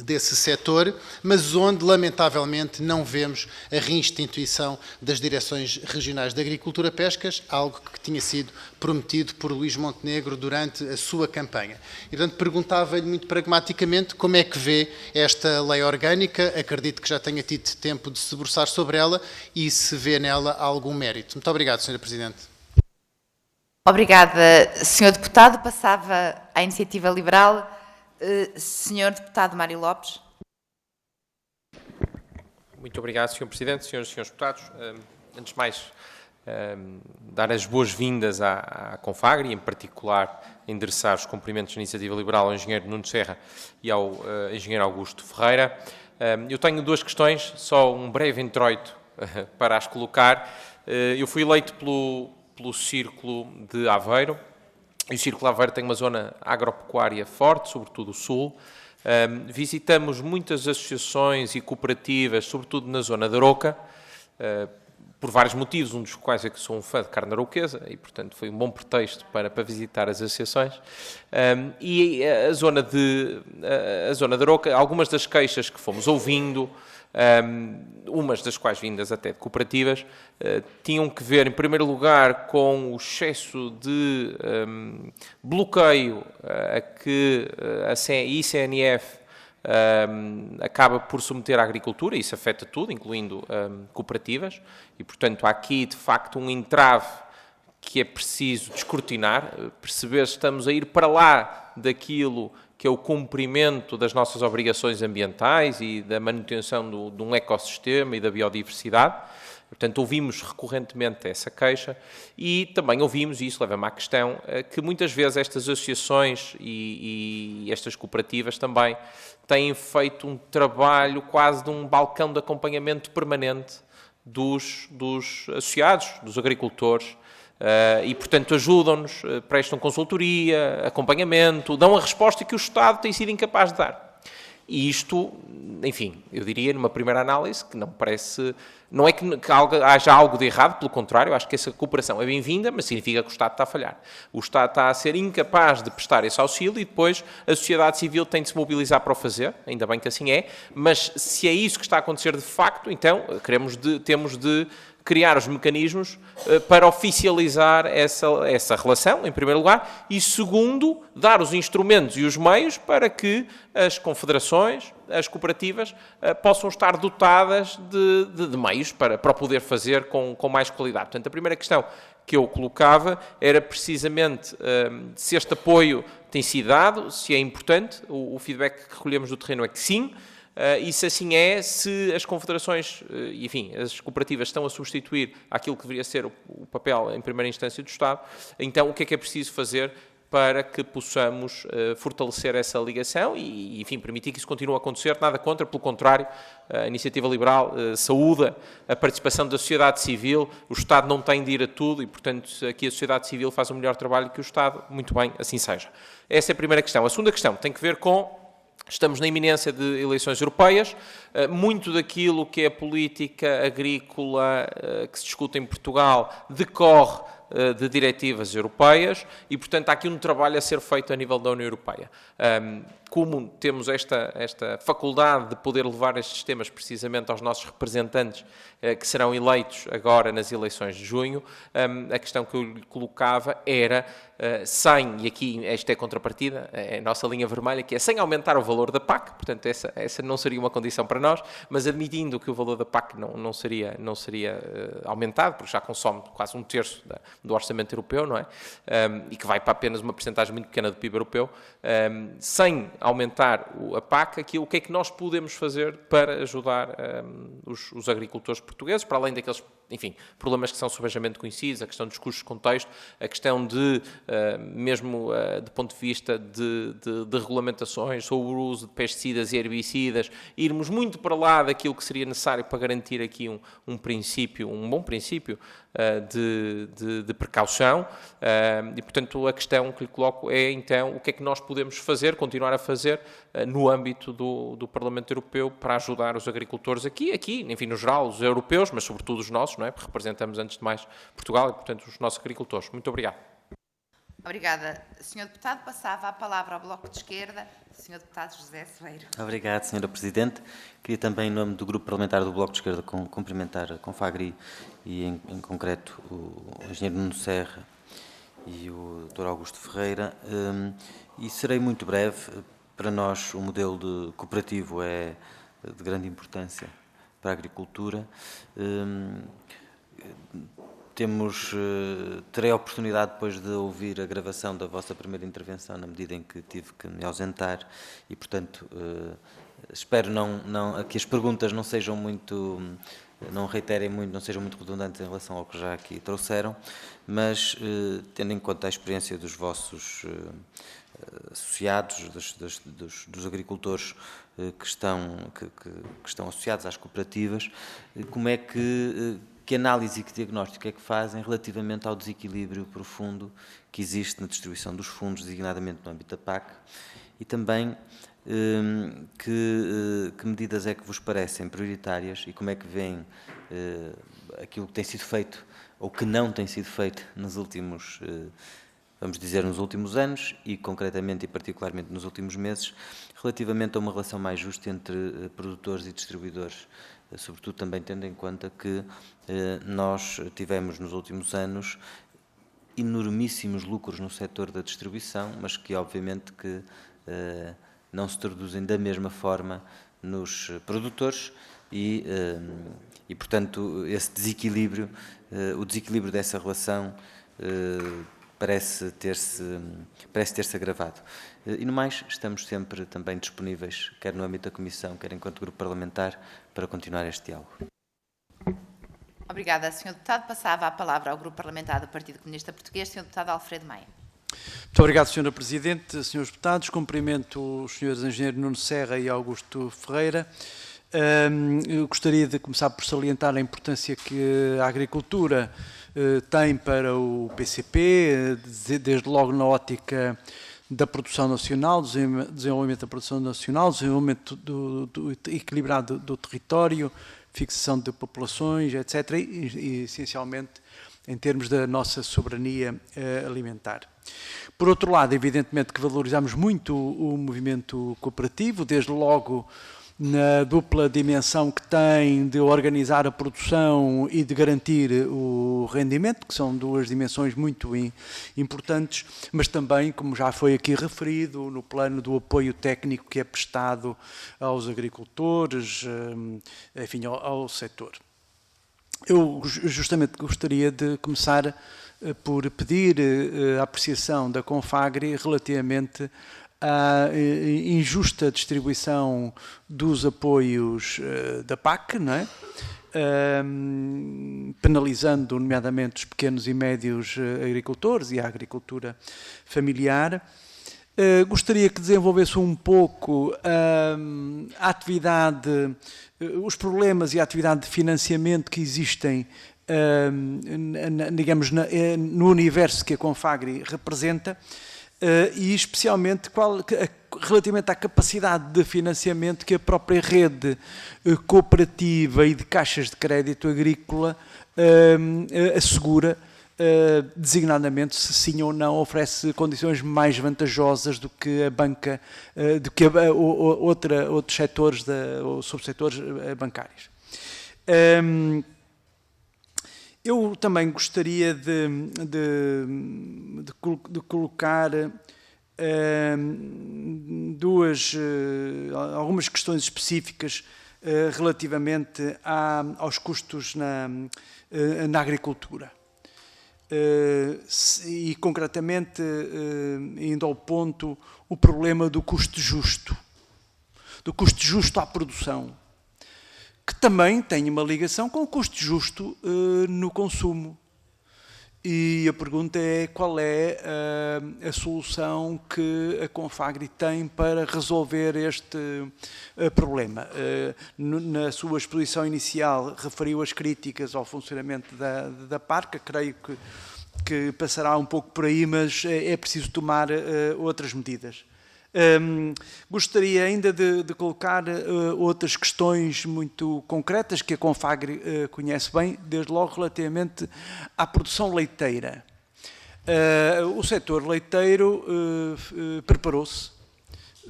desse setor, mas onde, lamentavelmente, não vemos a reinstituição das direções regionais de Agricultura e Pescas, algo que tinha sido prometido por Luís Montenegro durante a sua campanha. E, portanto, perguntava-lhe muito pragmaticamente como é que vê esta lei orgânica, acredito que já tenha tido tempo de se debruçar sobre ela e se vê nela algum mérito. Muito obrigado, Sra. Presidente. Obrigada, Sr. Deputado. Passava à Iniciativa Liberal. Senhor Deputado Mário Lopes. Muito obrigado, Sr. Presidente, Senhoras e Senhores Deputados. Antes de mais, dar as boas-vindas à Confagri, em particular endereçar os cumprimentos da Iniciativa Liberal ao engenheiro Nuno Serra e ao engenheiro Augusto Ferreira. Eu tenho duas questões, só um breve introito para as colocar. Eu fui eleito pelo Círculo de Aveiro, e o Círculo de Aveiro tem uma zona agropecuária forte, sobretudo o sul. Visitamos muitas associações e cooperativas, sobretudo na zona da Aroca, por vários motivos, um dos quais é que sou um fã de carne aroquesa e, portanto, foi um bom pretexto para visitar as associações. E a zona da Aroca, algumas das queixas que fomos ouvindo, umas das quais vindas até de cooperativas, tinham que ver, em primeiro lugar, com o excesso de bloqueio a que a ICNF acaba por submeter à agricultura, e isso afeta tudo, incluindo cooperativas, e, portanto, há aqui, de facto, um entrave que é preciso descortinar, perceber se estamos a ir para lá daquilo que é o cumprimento das nossas obrigações ambientais e da manutenção de um ecossistema e da biodiversidade. Portanto, ouvimos recorrentemente essa queixa e também ouvimos, e isso leva-me à questão, que muitas vezes estas associações e estas cooperativas também têm feito um trabalho quase de um balcão de acompanhamento permanente dos associados, dos agricultores, e, portanto, ajudam-nos, prestam consultoria, acompanhamento, dão a resposta que o Estado tem sido incapaz de dar. E isto, enfim, eu diria, numa primeira análise, que não parece... Não é que haja algo de errado, pelo contrário, acho que essa cooperação é bem-vinda, mas significa que o Estado está a falhar. O Estado está a ser incapaz de prestar esse auxílio e depois a sociedade civil tem de se mobilizar para o fazer, ainda bem que assim é, mas se é isso que está a acontecer de facto, então temos de criar os mecanismos para oficializar essa relação, em primeiro lugar, e segundo, dar os instrumentos e os meios para que as confederações, as cooperativas, possam estar dotadas de meios para o poder fazer com mais qualidade. Portanto, a primeira questão que eu colocava era precisamente se este apoio tem sido dado, se é importante. O feedback que recolhemos do terreno é que sim. E se assim é, se as confederações, enfim, as cooperativas estão a substituir aquilo que deveria ser o papel em primeira instância do Estado, então o que é preciso fazer para que possamos fortalecer essa ligação e, enfim, permitir que isso continue a acontecer, nada contra, pelo contrário, a Iniciativa Liberal saúda a participação da sociedade civil, o Estado não tem de ir a tudo e, portanto, aqui a sociedade civil faz um melhor trabalho que o Estado, muito bem, assim seja. Essa é a primeira questão. A segunda questão tem que ver com... Estamos na iminência de eleições europeias, muito daquilo que é a política agrícola que se discute em Portugal decorre de diretivas europeias e, portanto, há aqui um trabalho a ser feito a nível da União Europeia. Como temos esta faculdade de poder levar estes temas precisamente aos nossos representantes que serão eleitos agora nas eleições de junho, a questão que eu lhe colocava era sem, e aqui esta é a contrapartida, é a nossa linha vermelha, que é sem aumentar o valor da PAC, portanto essa não seria uma condição para nós, mas admitindo que o valor da PAC não seria aumentado, porque já consome quase um terço do orçamento europeu, não é? E que vai para apenas uma percentagem muito pequena do PIB europeu, sem aumentar a PAC, aqui, o que é que nós podemos fazer para ajudar os agricultores portugueses, para além daqueles, enfim, problemas que são subejamente conhecidos, a questão dos custos de contexto, a questão de, mesmo do ponto de vista de regulamentações sobre o uso de pesticidas e herbicidas, irmos muito para lá daquilo que seria necessário para garantir aqui um bom princípio de precaução e, portanto, a questão que lhe coloco é, então, o que é que nós podemos fazer, continuar a fazer no âmbito do Parlamento Europeu para ajudar os agricultores aqui, enfim, no geral, os europeus, mas sobretudo os nossos, não é? Porque representamos, antes de mais, Portugal e, portanto, os nossos agricultores. Muito obrigado. Obrigada. Sr. Deputado, passava a palavra ao Bloco de Esquerda, Sr. Deputado José Soeiro. Obrigado, Sra. Presidente. Queria também, em nome do Grupo Parlamentar do Bloco de Esquerda, cumprimentar a Confagri e, em concreto, o engenheiro Nuno Serra e o Dr. Augusto Ferreira. E serei muito breve. Para nós, o modelo de cooperativo é de grande importância para a agricultura. Terei a oportunidade depois de ouvir a gravação da vossa primeira intervenção, na medida em que tive que me ausentar e, portanto, espero que as perguntas não sejam muito não reiterem muito, não sejam muito redundantes em relação ao que já aqui trouxeram, mas tendo em conta a experiência dos vossos associados, dos agricultores que estão associados às cooperativas, como é que análise e que diagnóstico é que fazem relativamente ao desequilíbrio profundo que existe na distribuição dos fundos, designadamente no âmbito da PAC, e também que medidas é que vos parecem prioritárias e como é que veem aquilo que tem sido feito ou que não tem sido feito nos últimos, vamos dizer, nos últimos anos e concretamente e particularmente nos últimos meses, relativamente a uma relação mais justa entre produtores e distribuidores, sobretudo também tendo em conta que nós tivemos nos últimos anos enormíssimos lucros no setor da distribuição, mas que obviamente que não se traduzem da mesma forma nos produtores e portanto, esse desequilíbrio, o desequilíbrio dessa relação parece ter-se agravado. E no mais, estamos sempre também disponíveis, quer no âmbito da Comissão, quer enquanto grupo parlamentar, para continuar este diálogo. Obrigada, Sr. Deputado. Passava a palavra ao Grupo Parlamentar do Partido Comunista Português, Sr. Deputado Alfredo Maia. Muito obrigado, Sra. Presidente, Srs. Deputados. Cumprimento os Srs. Engenheiro Nuno Serra e Augusto Ferreira. Eu gostaria de começar por salientar a importância que a agricultura tem para o PCP, desde logo na ótica da produção nacional, desenvolvimento da produção nacional, desenvolvimento do equilibrado do território, fixação de populações, etc., e essencialmente em termos da nossa soberania alimentar. Por outro lado, evidentemente que valorizamos muito o movimento cooperativo, desde logo na dupla dimensão que tem de organizar a produção e de garantir o rendimento, que são duas dimensões muito importantes, mas também, como já foi aqui referido, no plano do apoio técnico que é prestado aos agricultores, enfim, ao setor. Eu justamente gostaria de começar por pedir a apreciação da Confagri relativamente à injusta distribuição dos apoios da PAC, não é? Penalizando nomeadamente os pequenos e médios agricultores e a agricultura familiar. Gostaria que desenvolvesse um pouco a atividade, os problemas e a atividade de financiamento que existem, digamos, no universo que a Confagri representa, e especialmente relativamente à capacidade de financiamento que a própria rede cooperativa e de caixas de crédito agrícola assegura, designadamente se sim ou não oferece condições mais vantajosas do que a banca, do que outros setores ou subsetores bancários. Eu também gostaria de colocar algumas questões específicas relativamente aos custos na agricultura. E concretamente, indo ao ponto, o problema do custo justo à produção, que também tem uma ligação com o custo justo no consumo. E a pergunta é qual é a solução que a Confagri tem para resolver este problema. Na sua exposição inicial referiu as críticas ao funcionamento da PAC, creio que passará um pouco por aí, mas é preciso tomar outras medidas. Gostaria ainda de colocar outras questões muito concretas que a Confagri conhece bem, desde logo relativamente à produção leiteira. O setor leiteiro preparou-se,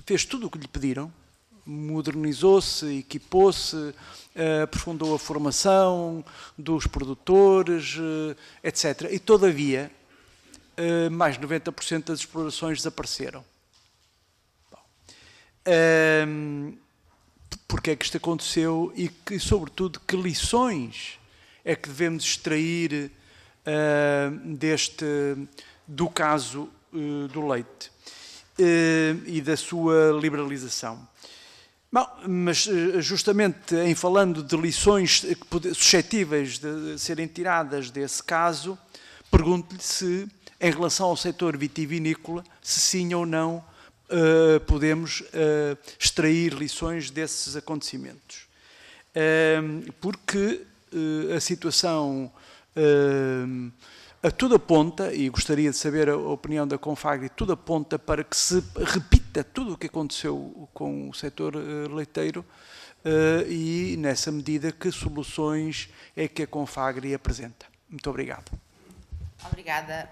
fez tudo o que lhe pediram, modernizou-se, equipou-se, aprofundou a formação dos produtores, etc. E, todavia, mais de 90% das explorações desapareceram. Porque é que isto aconteceu e, sobretudo, que lições é que devemos extrair do caso do leite e da sua liberalização? Bom, mas justamente em falando de lições suscetíveis de serem tiradas desse caso, pergunto-lhe se, em relação ao setor vitivinícola, se sim ou não podemos extrair lições desses acontecimentos. Porque a situação a tudo aponta, e gostaria de saber a opinião da Confagri, tudo aponta para que se repita tudo o que aconteceu com o setor leiteiro e, nessa medida, que soluções é que a Confagri apresenta. Muito obrigado. Obrigada.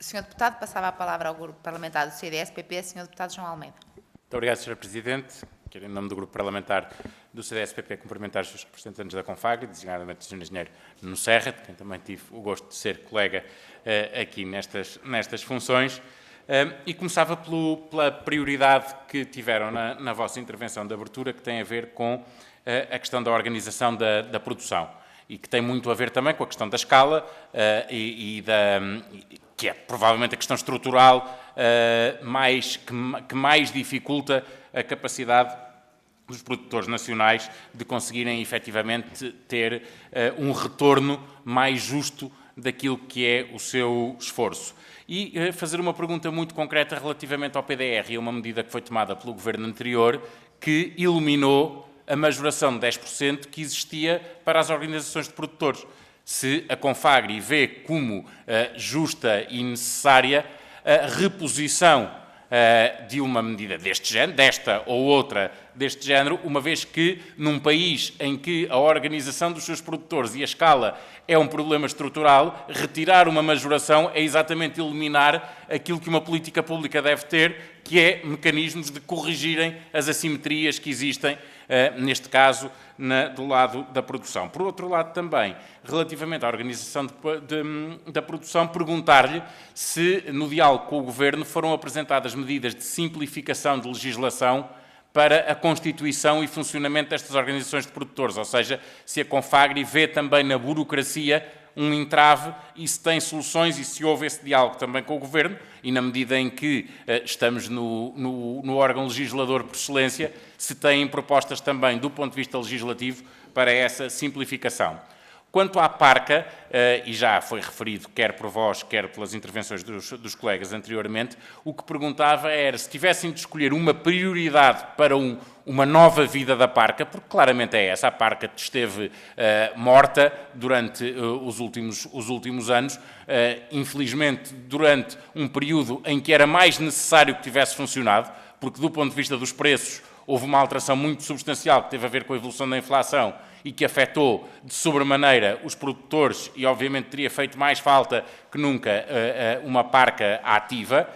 Senhor Deputado, passava a palavra ao Grupo Parlamentar do CDS-PP, Senhor Deputado João Almeida. Muito obrigado, Sr. Presidente. Quero, em nome do Grupo Parlamentar do CDS-PP, cumprimentar os representantes da Confagri, designadamente o Sr. Engenheiro Nuno Serra, de quem também tive o gosto de ser colega aqui nestas funções, e começava pela prioridade que tiveram na vossa intervenção de abertura, que tem a ver com a questão da organização da produção, e que tem muito a ver também com a questão da escala que é provavelmente a questão estrutural que mais dificulta a capacidade dos produtores nacionais de conseguirem efetivamente ter um retorno mais justo daquilo que é o seu esforço. E fazer uma pergunta muito concreta relativamente ao PDR e a uma medida que foi tomada pelo governo anterior que eliminou a majoração de 10% que existia para as organizações de produtores. Se a Confagri vê como justa e necessária a reposição de uma medida deste género, desta ou outra deste género, uma vez que num país em que a organização dos seus produtores e a escala é um problema estrutural, retirar uma majoração é exatamente eliminar aquilo que uma política pública deve ter, que é mecanismos de corrigirem as assimetrias que existem, neste caso, do lado da produção. Por outro lado, também, relativamente à organização da produção, perguntar-lhe se, no diálogo com o Governo, foram apresentadas medidas de simplificação de legislação para a constituição e funcionamento destas organizações de produtores, ou seja, se a Confagri vê também na burocracia um entrave e se tem soluções e se houve esse diálogo também com o Governo e na medida em que estamos no órgão legislador por excelência, se têm propostas também do ponto de vista legislativo para essa simplificação. Quanto à parca, e já foi referido quer por vós, quer pelas intervenções dos colegas anteriormente, o que perguntava era se tivessem de escolher uma prioridade para uma nova vida da parca, porque claramente é essa, a parca esteve morta durante os últimos anos, infelizmente durante um período em que era mais necessário que tivesse funcionado, porque do ponto de vista dos preços houve uma alteração muito substancial que teve a ver com a evolução da inflação e que afetou de sobremaneira os produtores e, obviamente, teria feito mais falta que nunca uma parca ativa.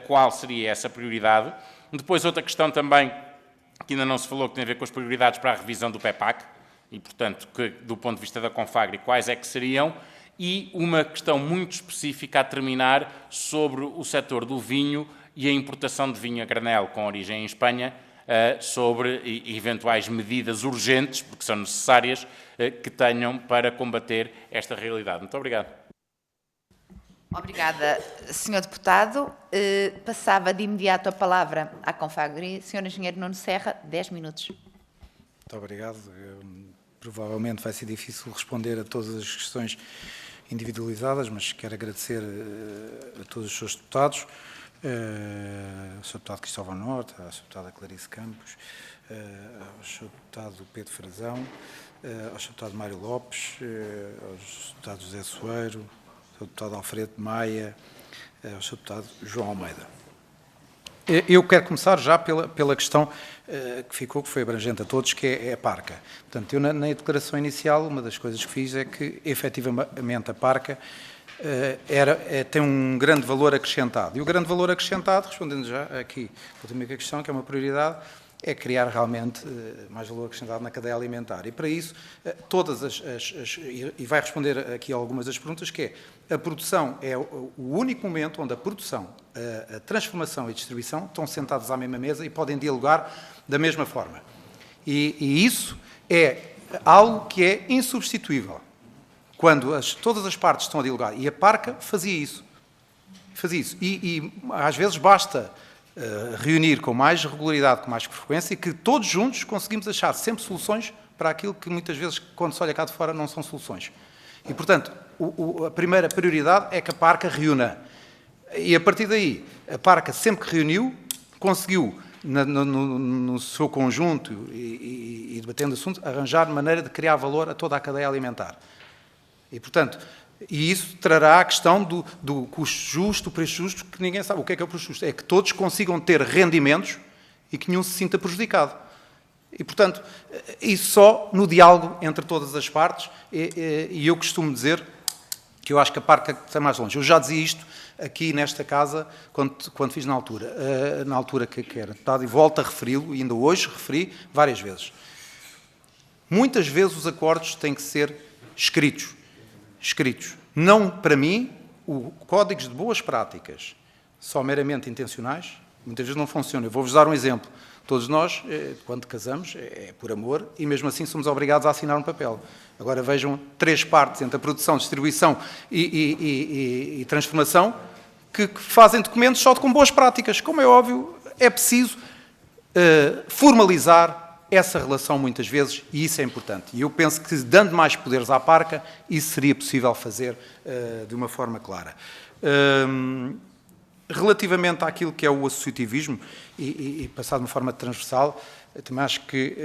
Qual seria essa prioridade? Depois, outra questão também, que ainda não se falou, que tem a ver com as prioridades para a revisão do PEPAC, e, portanto, que, do ponto de vista da Confagri, quais é que seriam? E uma questão muito específica a terminar sobre o setor do vinho e a importação de vinho a granel com origem em Espanha, sobre eventuais medidas urgentes, porque são necessárias, que tenham para combater esta realidade. Muito obrigado. Obrigada, Sr. Deputado. Passava de imediato a palavra à Confagri. Sr. Engenheiro Nuno Serra, 10 minutos. Muito obrigado. Provavelmente vai ser difícil responder a todas as questões individualizadas, mas quero agradecer a todos os seus deputados, ao Sr. Deputado Cristóvão Norte, à Sra. Deputada Clarice Campos, ao Sr. Deputado Pedro Frazão, ao Sr. Deputado Mário Lopes, ao Sr. Deputado José Soeiro, ao Sr. Deputado Alfredo Maia, ao Sr. Deputado João Almeida. Eu quero começar já pela questão que foi abrangente a todos, que é a parca. Portanto, eu na declaração inicial, uma das coisas que fiz é que, efetivamente, a parca tem um grande valor acrescentado. E o grande valor acrescentado, respondendo já aqui a última questão, que é uma prioridade, é criar realmente mais valor acrescentado na cadeia alimentar. E para isso, e vai responder aqui a algumas das perguntas, que é, a produção é o único momento onde a produção, a transformação e a distribuição estão sentados à mesma mesa e podem dialogar da mesma forma. E isso é algo que é insubstituível. Quando todas as partes estão a dialogar. E a parca fazia isso. E às vezes basta reunir com mais regularidade, com mais frequência, e que todos juntos conseguimos achar sempre soluções para aquilo que muitas vezes, quando se olha cá de fora, não são soluções. E, portanto, a primeira prioridade é que a Parca reúna. E, a partir daí, a Parca, sempre que reuniu, conseguiu, no seu conjunto e debatendo assuntos, arranjar maneira de criar valor a toda a cadeia alimentar. E, portanto, isso trará a questão do custo justo, do preço justo, que ninguém sabe. O que é o preço justo? É que todos consigam ter rendimentos e que nenhum se sinta prejudicado. E, portanto, isso só no diálogo entre todas as partes, e eu costumo dizer que eu acho que a Parca está mais longe. Eu já dizia isto aqui nesta casa, quando fiz na altura que era deputado, e volto a referi-lo, e ainda hoje referi várias vezes. Muitas vezes os acordos têm que ser escritos. Não, para mim, códigos de boas práticas, só meramente intencionais, muitas vezes não funcionam. Eu vou-vos dar um exemplo. Todos nós, quando casamos, é por amor, e mesmo assim somos obrigados a assinar um papel. Agora vejam 3 partes entre a produção, distribuição e transformação, que fazem documentos só com boas práticas. Como é óbvio, é preciso formalizar essa relação muitas vezes, e isso é importante. E eu penso que, dando mais poderes à Parca, isso seria possível fazer de uma forma clara. Relativamente àquilo que é o associativismo, e passado de uma forma transversal, eu também acho que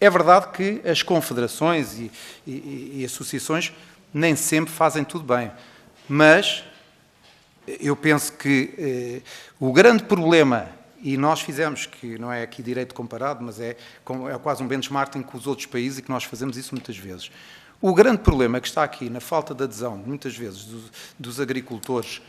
é verdade que as confederações e associações nem sempre fazem tudo bem, mas eu penso que o grande problema, e nós fizemos, que não é aqui direito comparado, mas é quase um benchmarking com os outros países, e que nós fazemos isso muitas vezes. O grande problema que está aqui na falta de adesão, muitas vezes, dos agricultores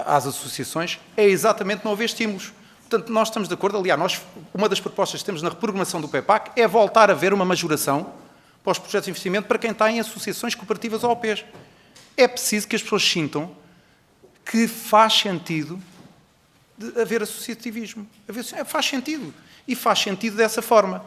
às associações, é exatamente não haver estímulos. Portanto, nós estamos de acordo. Aliás, uma das propostas que temos na reprogramação do PEPAC é voltar a ver uma majoração para os projetos de investimento para quem está em associações cooperativas ou OPs. É preciso que as pessoas sintam que faz sentido haver associativismo. Faz sentido. E faz sentido dessa forma.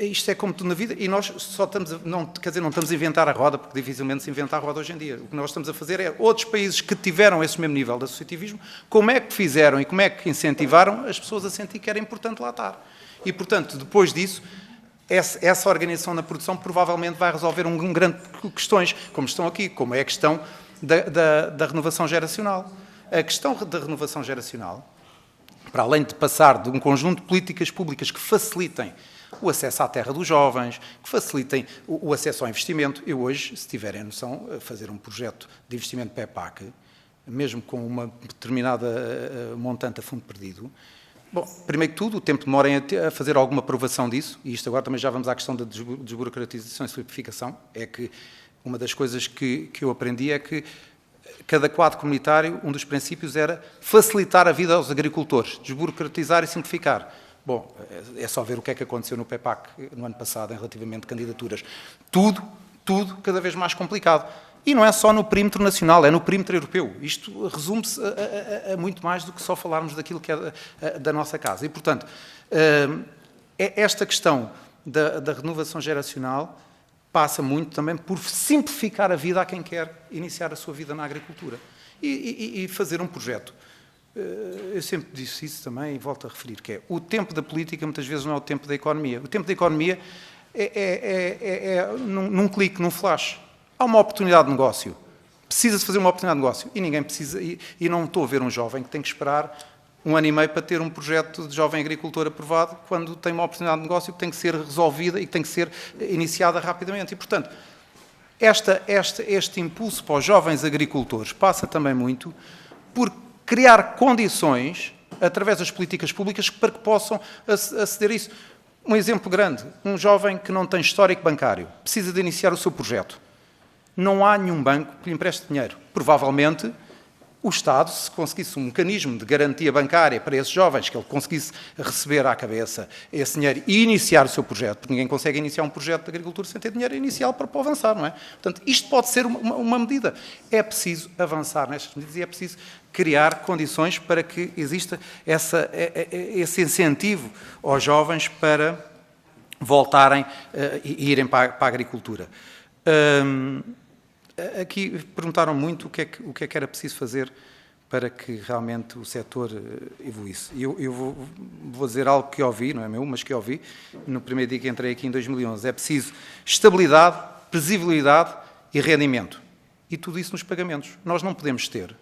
Isto é como tudo na vida, e nós só estamos, não estamos a inventar a roda, porque dificilmente se inventa a roda hoje em dia. O que nós estamos a fazer é, outros países que tiveram esse mesmo nível de associativismo, como é que fizeram e como é que incentivaram as pessoas a sentir que era importante lá estar. E, portanto, depois disso, essa organização na produção provavelmente vai resolver um grande questões, como estão aqui, como é a questão da renovação geracional. A questão da renovação geracional, para além de passar de um conjunto de políticas públicas que facilitem o acesso à terra dos jovens, que facilitem o acesso ao investimento. Eu hoje, se tiverem a noção, fazer um projeto de investimento PEPAC, mesmo com uma determinada montante a fundo perdido, bom, primeiro que tudo, o tempo que demorem a fazer alguma aprovação disso, e isto agora também já vamos à questão da desburocratização e simplificação, é que uma das coisas que eu aprendi é que cada quadro comunitário, um dos princípios era facilitar a vida aos agricultores, desburocratizar e simplificar. Bom, é só ver o que é que aconteceu no PEPAC no ano passado, em relativamente candidaturas. Tudo cada vez mais complicado. E não é só no perímetro nacional, é no perímetro europeu. Isto resume-se a muito mais do que só falarmos daquilo que é da nossa casa. E, portanto, esta questão da renovação geracional passa muito também por simplificar a vida a quem quer iniciar a sua vida na agricultura. E fazer um projeto. Eu sempre disse isso também e volto a referir, que é o tempo da política muitas vezes não é o tempo da economia. O tempo da economia é num clique, num flash. Há uma oportunidade de negócio. Precisa-se fazer uma oportunidade de negócio. E ninguém precisa... E não estou a ver um jovem que tem que esperar 1 ano e meio para ter um projeto de jovem agricultor aprovado, quando tem uma oportunidade de negócio que tem que ser resolvida e que tem que ser iniciada rapidamente. E, portanto, este impulso para os jovens agricultores passa também muito por criar condições, através das políticas públicas, para que possam aceder a isso. Um exemplo grande, um jovem que não tem histórico bancário, precisa de iniciar o seu projeto. Não há nenhum banco que lhe empreste dinheiro. Provavelmente, o Estado, se conseguisse um mecanismo de garantia bancária para esses jovens, que ele conseguisse receber à cabeça esse dinheiro e iniciar o seu projeto, porque ninguém consegue iniciar um projeto de agricultura sem ter dinheiro inicial para avançar, não é? Portanto, isto pode ser uma medida. É preciso avançar nestas medidas e é preciso criar condições para que exista esse incentivo aos jovens para voltarem e irem para a agricultura. Aqui perguntaram muito o que é que era preciso fazer para que realmente o setor evoluísse. Eu vou dizer algo que ouvi, não é meu, mas que ouvi no primeiro dia que entrei aqui em 2011. É preciso estabilidade, previsibilidade e rendimento. E tudo isso nos pagamentos. Nós não podemos ter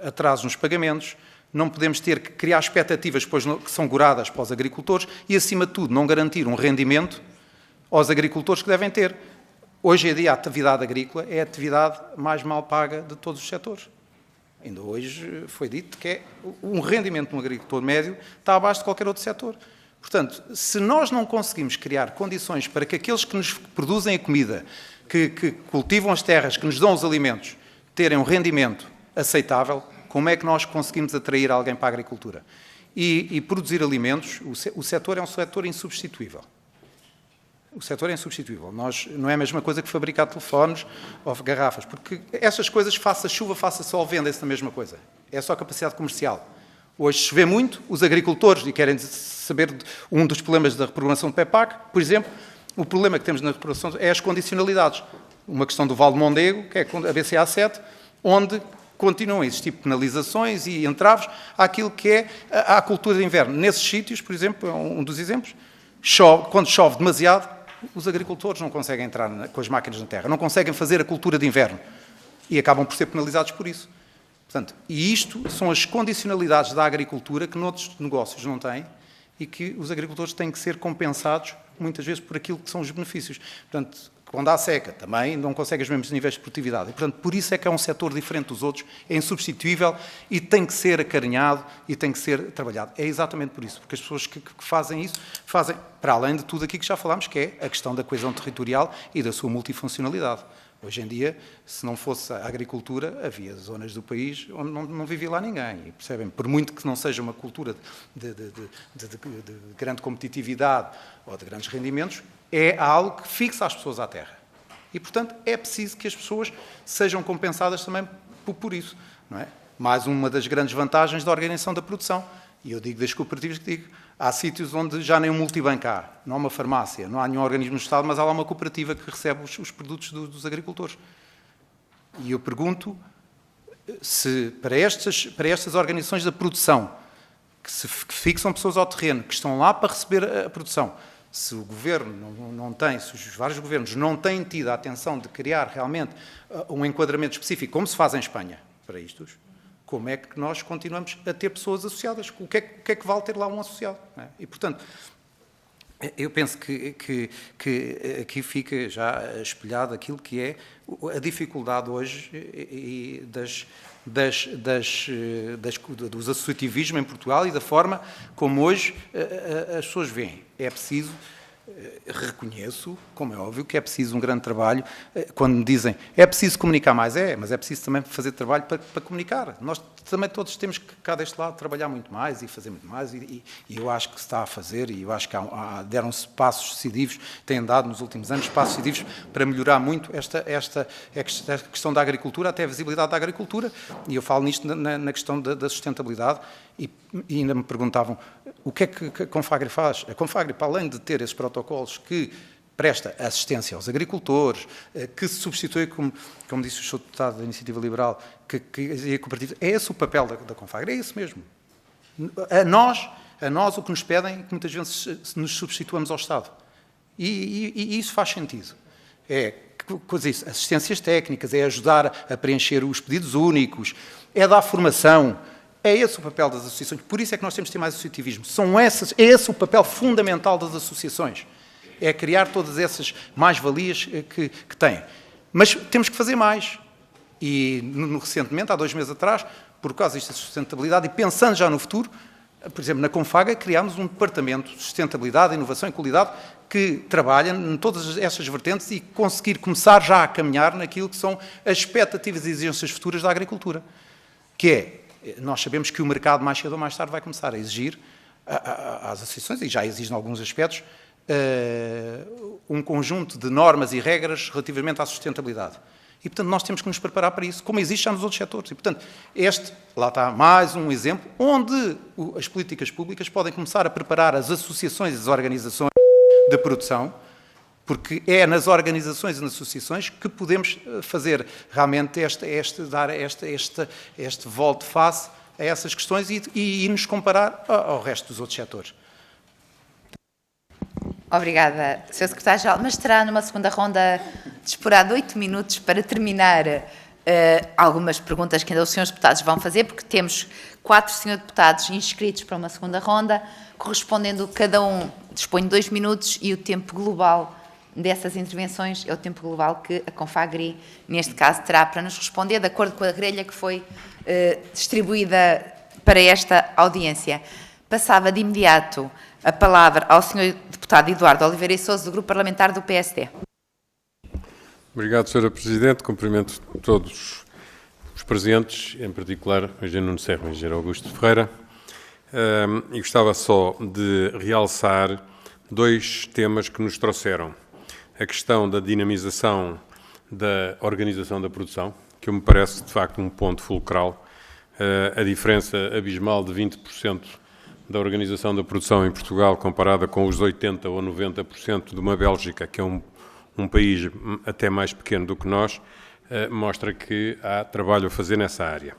atrasos nos pagamentos, não podemos ter que criar expectativas que são goradas para os agricultores e, acima de tudo, não garantir um rendimento aos agricultores que devem ter. Hoje em dia, a atividade agrícola é a atividade mais mal paga de todos os setores. Ainda hoje foi dito que um rendimento de um agricultor médio está abaixo de qualquer outro setor. Portanto, se nós não conseguimos criar condições para que aqueles que nos produzem a comida, que cultivam as terras, que nos dão os alimentos, terem um rendimento aceitável, como é que nós conseguimos atrair alguém para a agricultura? E produzir alimentos, o setor é um setor insubstituível. O setor é insubstituível. Não é a mesma coisa que fabricar telefones ou garrafas, porque essas coisas, faça chuva, faça sol, vendem-se na mesma coisa. É só capacidade comercial. Hoje se vê muito, os agricultores, e querem saber um dos problemas da reprogramação do PEPAC, por exemplo, o problema que temos na reprogramação é as condicionalidades. Uma questão do Val de Mondego, que é a BCA 7, onde continuam a existir penalizações e entraves àquilo que é a cultura de inverno. Nesses sítios, por exemplo, é um dos exemplos, quando chove demasiado, os agricultores não conseguem entrar com as máquinas na terra, não conseguem fazer a cultura de inverno e acabam por ser penalizados por isso. Portanto, e isto são as condicionalidades da agricultura que noutros negócios não têm e que os agricultores têm que ser compensados muitas vezes por aquilo que são os benefícios. Portanto, quando há seca, também não consegue os mesmos níveis de produtividade. E, portanto, por isso é que é um setor diferente dos outros, é insubstituível e tem que ser acarinhado e tem que ser trabalhado. É exatamente por isso, porque as pessoas que fazem isso, fazem para além de tudo aqui que já falámos, que é a questão da coesão territorial e da sua multifuncionalidade. Hoje em dia, se não fosse a agricultura, havia zonas do país onde não vivia lá ninguém. E percebem, por muito que não seja uma cultura de grande competitividade ou de grandes rendimentos, é algo que fixa as pessoas à terra. E, portanto, é preciso que as pessoas sejam compensadas também por isso. Não é? Mais uma das grandes vantagens da organização da produção. E eu digo das cooperativas que digo, há sítios onde já nem um multibanco há, não há uma farmácia, não há nenhum organismo do Estado, mas há lá uma cooperativa que recebe os produtos dos agricultores. E eu pergunto se para estas organizações da produção, que fixam pessoas ao terreno, que estão lá para receber a produção, se o governo não tem, se os vários governos não têm tido a atenção de criar realmente um enquadramento específico, como se faz em Espanha, para isto, como é que nós continuamos a ter pessoas associadas? O que é que vale ter lá um associado? Não é? E, portanto, eu penso que aqui fica já espelhado aquilo que é a dificuldade hoje e dos associativismos em Portugal e da forma como hoje as pessoas veem. É preciso, reconheço, como é óbvio, que é preciso um grande trabalho. Quando me dizem é preciso comunicar mais, mas é preciso também fazer trabalho para comunicar. Nós também todos temos que, cá deste lado, trabalhar muito mais e fazer muito mais, e eu acho que se está a fazer, e eu acho que deram-se passos decisivos, têm dado nos últimos anos passos decisivos para melhorar muito esta questão da agricultura, até a visibilidade da agricultura, e eu falo nisto na questão da sustentabilidade, e ainda me perguntavam o que é que a Confagri faz. A Confagri, para além de ter esses protocolos que presta assistência aos agricultores, que se substitui, como disse o Sr. Deputado da Iniciativa Liberal, que a cooperativa, é esse o papel da Confagri, é esse mesmo. A nós o que nos pedem é que muitas vezes nos substituamos ao Estado. E isso faz sentido. Assistências técnicas, é ajudar a preencher os pedidos únicos, é dar formação. É esse o papel das associações. Por isso é que nós temos de ter mais associativismo. É esse o papel fundamental das associações. É criar todas essas mais-valias que têm. Mas temos que fazer mais. E, recentemente, há 2 meses atrás, por causa desta sustentabilidade, e pensando já no futuro, por exemplo, na Confaga, criámos um departamento de sustentabilidade, inovação e qualidade que trabalha em todas essas vertentes e conseguir começar já a caminhar naquilo que são as expectativas e exigências futuras da agricultura. Que nós sabemos que o mercado, mais cedo ou mais tarde, vai começar a exigir às associações, e já exige em alguns aspectos, um conjunto de normas e regras relativamente à sustentabilidade. E, portanto, nós temos que nos preparar para isso, como existe já nos outros setores. E, portanto, lá está mais um exemplo onde as políticas públicas podem começar a preparar as associações e as organizações de produção porque é nas organizações e nas associações que podemos fazer realmente dar este volte-face a essas questões e nos comparar ao resto dos outros setores. Obrigada, Sr. Secretário-Geral. Mas terá numa segunda ronda disporado 8 minutos para terminar algumas perguntas que ainda os senhores deputados vão fazer, porque temos 4 senhores deputados inscritos para uma segunda ronda, correspondendo cada um dispõe de 2 minutos e o tempo global dessas intervenções é o tempo global que a Confagri, neste caso, terá para nos responder, de acordo com a grelha que foi distribuída para esta audiência. Passava de imediato a palavra ao Sr. Deputado Eduardo Oliveira e Sousa, do Grupo Parlamentar do PSD. Obrigado, Sra. Presidente. Cumprimento todos os presentes, em particular o Engenheiro Nuno Serra e o Engenheiro Augusto Ferreira. E gostava só de realçar 2 temas que nos trouxeram. A questão da dinamização da organização da produção, que me parece, de facto, um ponto fulcral. A diferença abismal de 20% da organização da produção em Portugal, comparada com os 80% ou 90% de uma Bélgica, que é um país até mais pequeno do que nós, mostra que há trabalho a fazer nessa área.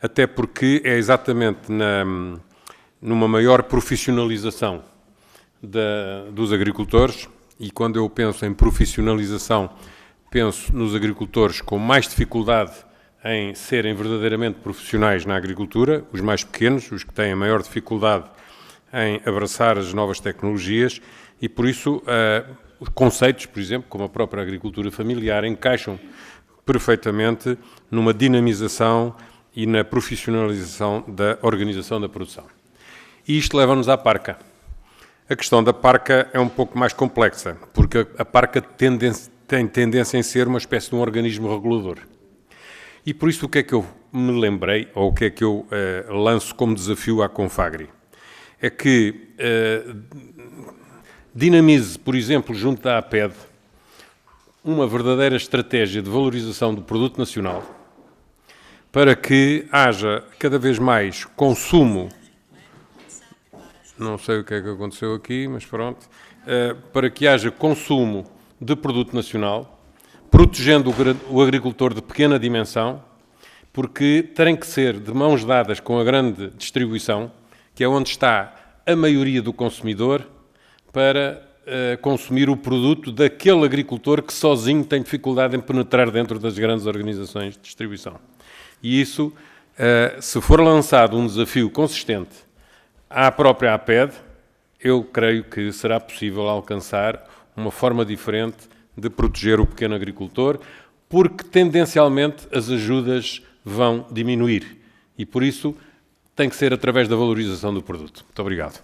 Até porque é exatamente numa maior profissionalização dos agricultores, e quando eu penso em profissionalização, penso nos agricultores com mais dificuldade em serem verdadeiramente profissionais na agricultura, os mais pequenos, os que têm maior dificuldade em abraçar as novas tecnologias, e por isso conceitos, por exemplo, como a própria agricultura familiar, encaixam perfeitamente numa dinamização e na profissionalização da organização da produção. E isto leva-nos à parca. A questão da parca é um pouco mais complexa, porque a parca tem tendência em ser uma espécie de um organismo regulador. E por isso o que é que eu me lembrei, ou o que é que eu lanço como desafio à Confagri? É que dinamize, por exemplo, junto da APED, uma verdadeira estratégia de valorização do produto nacional para que haja cada vez mais consumo, não sei o que é que aconteceu aqui, mas pronto, para que haja consumo de produto nacional, protegendo o agricultor de pequena dimensão, porque tem que ser de mãos dadas com a grande distribuição, que é onde está a maioria do consumidor, para consumir o produto daquele agricultor que sozinho tem dificuldade em penetrar dentro das grandes organizações de distribuição. E isso, se for lançado um desafio consistente à própria APED, eu creio que será possível alcançar uma forma diferente de proteger o pequeno agricultor, porque tendencialmente as ajudas vão diminuir e por isso tem que ser através da valorização do produto. Muito obrigado.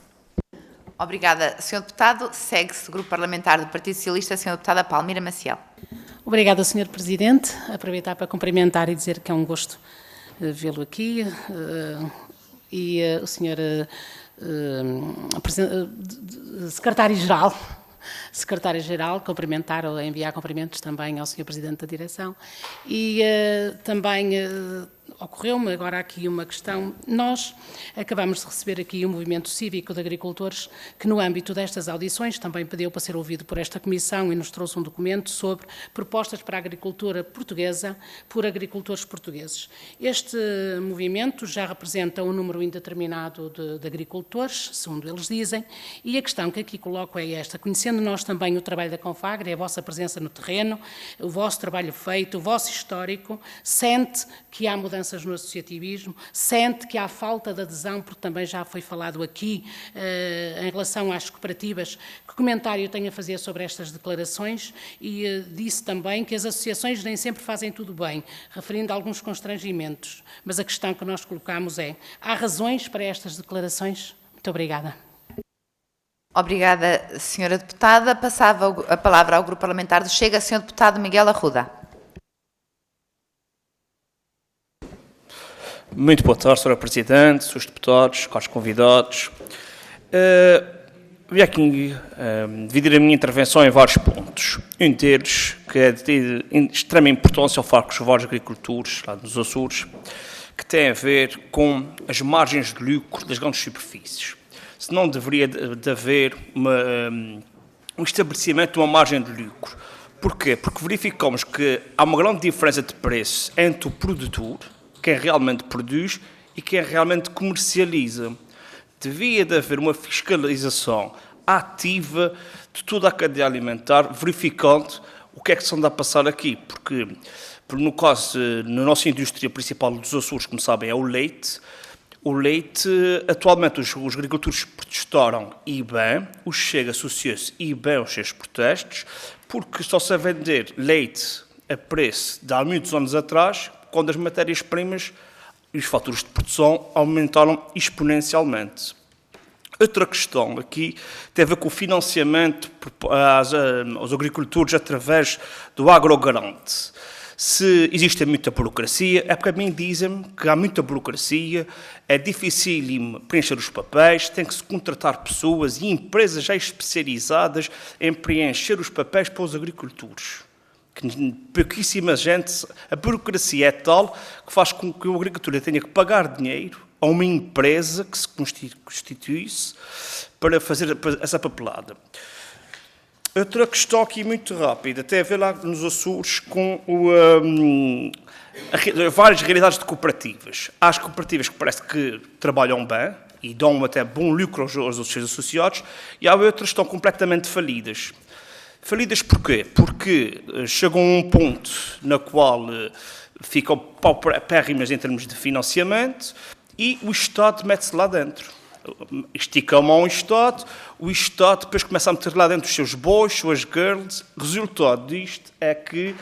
Obrigada, Sr. Deputado. Segue-se o Grupo Parlamentar do Partido Socialista, a Sra. Deputada Palmira Maciel. Obrigada, Sr. Presidente. Aproveitar para cumprimentar e dizer que é um gosto vê-lo aqui e o Sr. Secretário-Geral, cumprimentar ou enviar cumprimentos também ao Sr. Presidente da Direção e também ocorreu-me agora aqui uma questão. Nós acabamos de receber aqui um movimento cívico de agricultores que, no âmbito destas audições, também pediu para ser ouvido por esta Comissão e nos trouxe um documento sobre propostas para a agricultura portuguesa por agricultores portugueses. Este movimento já representa um número indeterminado de agricultores, segundo eles dizem, e a questão que aqui coloco é esta. Conhecendo nós também o trabalho da Confagri, a vossa presença no terreno, o vosso trabalho feito, o vosso histórico, sente que há mudanças no associativismo, sente que há falta de adesão, porque também já foi falado aqui em relação às cooperativas. Que comentário tem a fazer sobre estas declarações? E disse também que as associações nem sempre fazem tudo bem, referindo a alguns constrangimentos. Mas a questão que nós colocamos é: há razões para estas declarações? Muito obrigada. Obrigada, Sra. Deputada. Passava a palavra ao Grupo Parlamentar do Chega, Sr. Deputado Miguel Arruda. Muito boa tarde, Sra. Presidente, Srs. Deputados, caros convidados. Vim aqui dividir a minha intervenção em vários pontos. Um deles, que é de extrema importância ao facto dos vários agricultores lá nos Açores, que tem a ver com as margens de lucro das grandes superfícies. Se não deveria de haver o estabelecimento de uma margem de lucro. Porquê? Porque verificamos que há uma grande diferença de preço entre o produtor, quem realmente produz, e quem realmente comercializa. Devia de haver uma fiscalização ativa de toda a cadeia alimentar, verificando o que é que se anda a passar aqui, porque no caso, na nossa indústria principal dos Açores, como sabem, é o leite. O leite, atualmente, os agricultores protestaram e bem, o Chega associou-se e bem aos seus protestos, porque estão-se a vender leite a preço de há muitos anos atrás, quando as matérias-primas e os fatores de produção aumentaram exponencialmente. Outra questão aqui tem a ver com o financiamento aos agricultores através do Agrogarante. Se existe muita burocracia, é porque a mim dizem-me que há muita burocracia, é difícil preencher os papéis, tem que se contratar pessoas e empresas já especializadas em preencher os papéis para os agricultores. Que pouquíssima gente, a burocracia é tal que faz com que o agricultor tenha que pagar dinheiro a uma empresa que se constitui-se para fazer essa papelada. Outra questão aqui muito rápida, tem a ver lá nos Açores com várias realidades de cooperativas. Há as cooperativas que parece que trabalham bem e dão até bom lucro aos seus associados, e há outras que estão completamente falidas. Falidas porquê? Porque chegam a um ponto na qual ficam paupérrimas em termos de financiamento e o Estado mete-se lá dentro. Estica a mão ao Estado, o Estado depois começa a meter lá dentro os seus boys, suas girls. O resultado disto é que,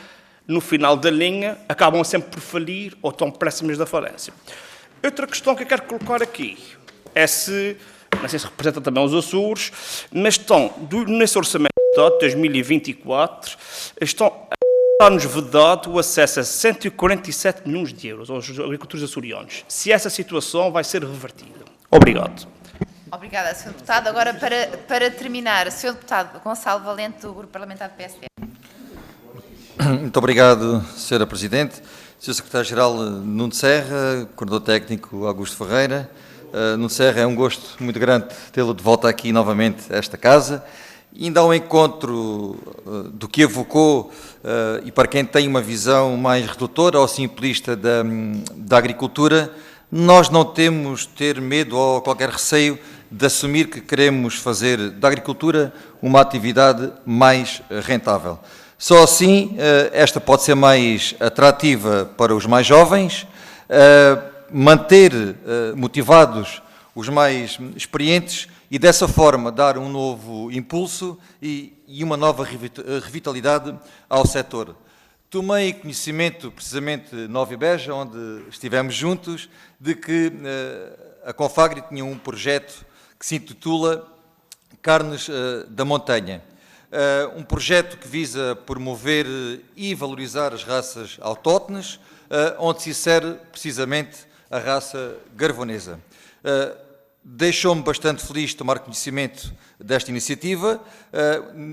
no final da linha, acabam sempre por falir ou estão próximas da falência. Outra questão que eu quero colocar aqui é se, não sei se representa também os Açores, mas estão, nesse orçamento de 2024, está-nos vedado o acesso a 147 milhões de euros aos agricultores açorianos. Se essa situação vai ser revertida. Obrigado. Obrigada, Sr. Deputado. Agora, para terminar, Sr. Deputado Gonçalo Valente, do Grupo Parlamentar do PSD. Muito obrigado, Sra. Presidente. Sr. Secretário-Geral Nuno Serra, Coordenador Técnico Augusto Ferreira. Nuno Serra, é um gosto muito grande tê-lo de volta aqui novamente a esta casa. Ainda ao encontro do que evocou, e para quem tem uma visão mais redutora ou simplista da agricultura, nós não temos de ter medo ou qualquer receio de assumir que queremos fazer da agricultura uma atividade mais rentável. Só assim esta pode ser mais atrativa para os mais jovens, manter motivados os mais experientes e dessa forma dar um novo impulso e uma nova revitalidade ao setor. Tomei conhecimento, precisamente na Nova Beja, onde estivemos juntos, de que a Confagri tinha um projeto que se intitula Carnes da Montanha. Um projeto que visa promover e valorizar as raças autóctones, onde se insere precisamente a raça garvonesa. Deixou-me bastante feliz tomar conhecimento desta iniciativa,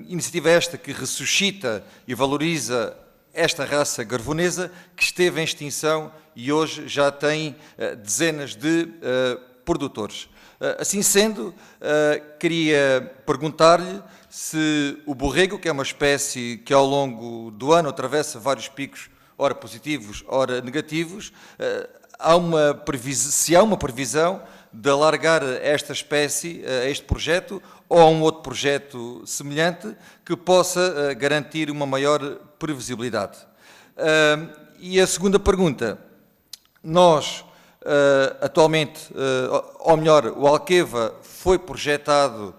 iniciativa esta que ressuscita e valoriza esta raça garvonesa que esteve em extinção e hoje já tem dezenas de produtores. Assim sendo, queria perguntar-lhe se o borrego, que é uma espécie que ao longo do ano atravessa vários picos, ora positivos, ora negativos, se há uma previsão de alargar esta espécie a este projeto ou a um outro projeto semelhante que possa garantir uma maior previsibilidade. E a segunda pergunta, nós atualmente, ou melhor, o Alqueva foi projetado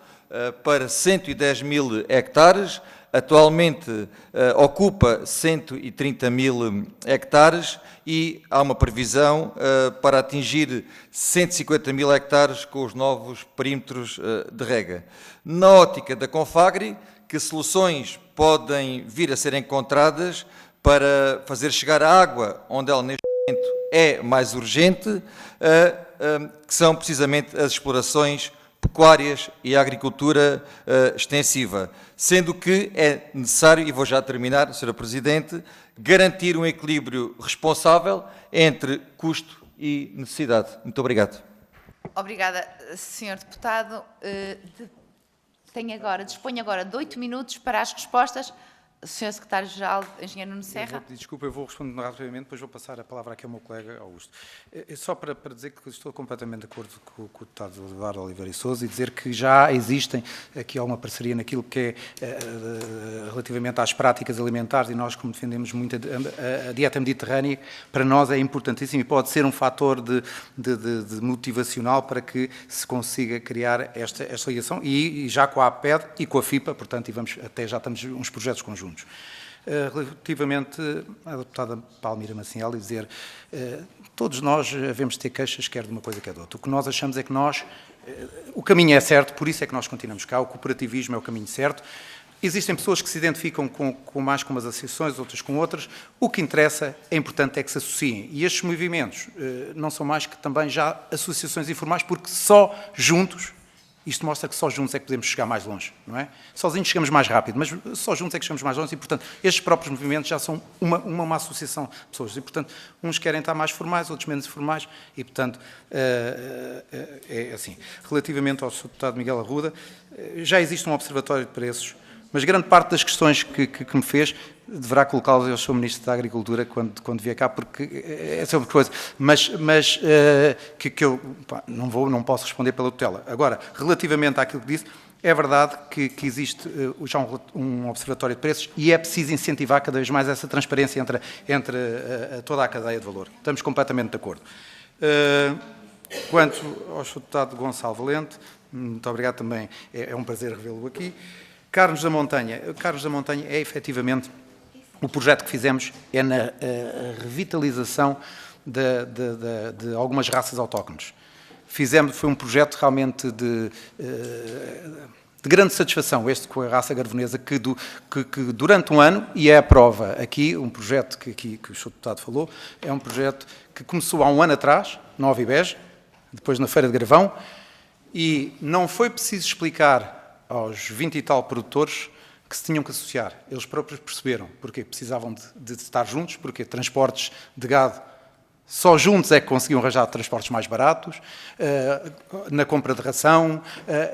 para 110 mil hectares, atualmente ocupa 130 mil hectares e há uma previsão para atingir 150 mil hectares com os novos perímetros de rega. Na ótica da Confagri, que soluções podem vir a ser encontradas para fazer chegar a água onde ela neste momento é mais urgente, que são precisamente as explorações pecuárias e a agricultura extensiva, sendo que é necessário, e vou já terminar, Sra. Presidente, garantir um equilíbrio responsável entre custo e necessidade. Muito obrigado. Obrigada, Sr. Deputado. Dispõe agora de 8 minutos para as respostas. Sr. Secretário-Geral, Engenheiro Nuno Serra. Desculpa, eu vou responder rapidamente, depois vou passar a palavra aqui ao meu colega Augusto. Só para dizer que estou completamente de acordo com o deputado Eduardo Oliveira e Sousa e dizer que já existem aqui alguma parceria naquilo que é relativamente às práticas alimentares, e nós, como defendemos muito a dieta mediterrânea, para nós é importantíssimo e pode ser um fator de motivacional para que se consiga criar esta ligação, e já com a APED e com a FIPA, portanto, já estamos uns projetos conjuntos. Relativamente à deputada Palmira Maciel, e dizer, todos nós devemos ter queixas, quer de uma coisa, quer de outra. O que nós achamos é que o caminho é certo, por isso é que nós continuamos cá, o cooperativismo é o caminho certo. Existem pessoas que se identificam mais com umas associações, outras com outras. O que interessa, é importante, é que se associem. E estes movimentos não são mais que também já associações informais, porque só juntos, isto mostra que só juntos é que podemos chegar mais longe, não é? Sozinhos chegamos mais rápido, mas só juntos é que chegamos mais longe, e, portanto, estes próprios movimentos já são uma associação de pessoas. E, portanto, uns querem estar mais formais, outros menos formais, e, portanto, é assim. Relativamente ao Sr. Deputado Miguel Arruda, já existe um observatório de preços, mas grande parte das questões que me fez deverá colocá-las ao Sr. Ministro da Agricultura quando vier cá, porque é sobre coisa. Mas que eu não posso responder pela tutela. Agora, relativamente àquilo que disse, é verdade que existe já um observatório de preços e é preciso incentivar cada vez mais essa transparência entre toda a cadeia de valor. Estamos completamente de acordo. Quanto ao Sr. Deputado Gonçalo Valente, muito obrigado também, é um prazer revê-lo aqui. Carlos da Montanha é efetivamente o projeto que fizemos é na revitalização de algumas raças autóctones. Foi um projeto realmente de grande satisfação, este com a raça garvonesa, que durante um ano, e é a prova aqui, um projeto que o Sr. Deputado falou, é um projeto que começou há um ano atrás, no Ovibege, depois na Feira de Gravão, e não foi preciso explicar aos 20 e tal produtores que se tinham que associar. Eles próprios perceberam. Porquê? Precisavam de estar juntos, porque transportes de gado, só juntos é que conseguiam arranjar transportes mais baratos, na compra de ração,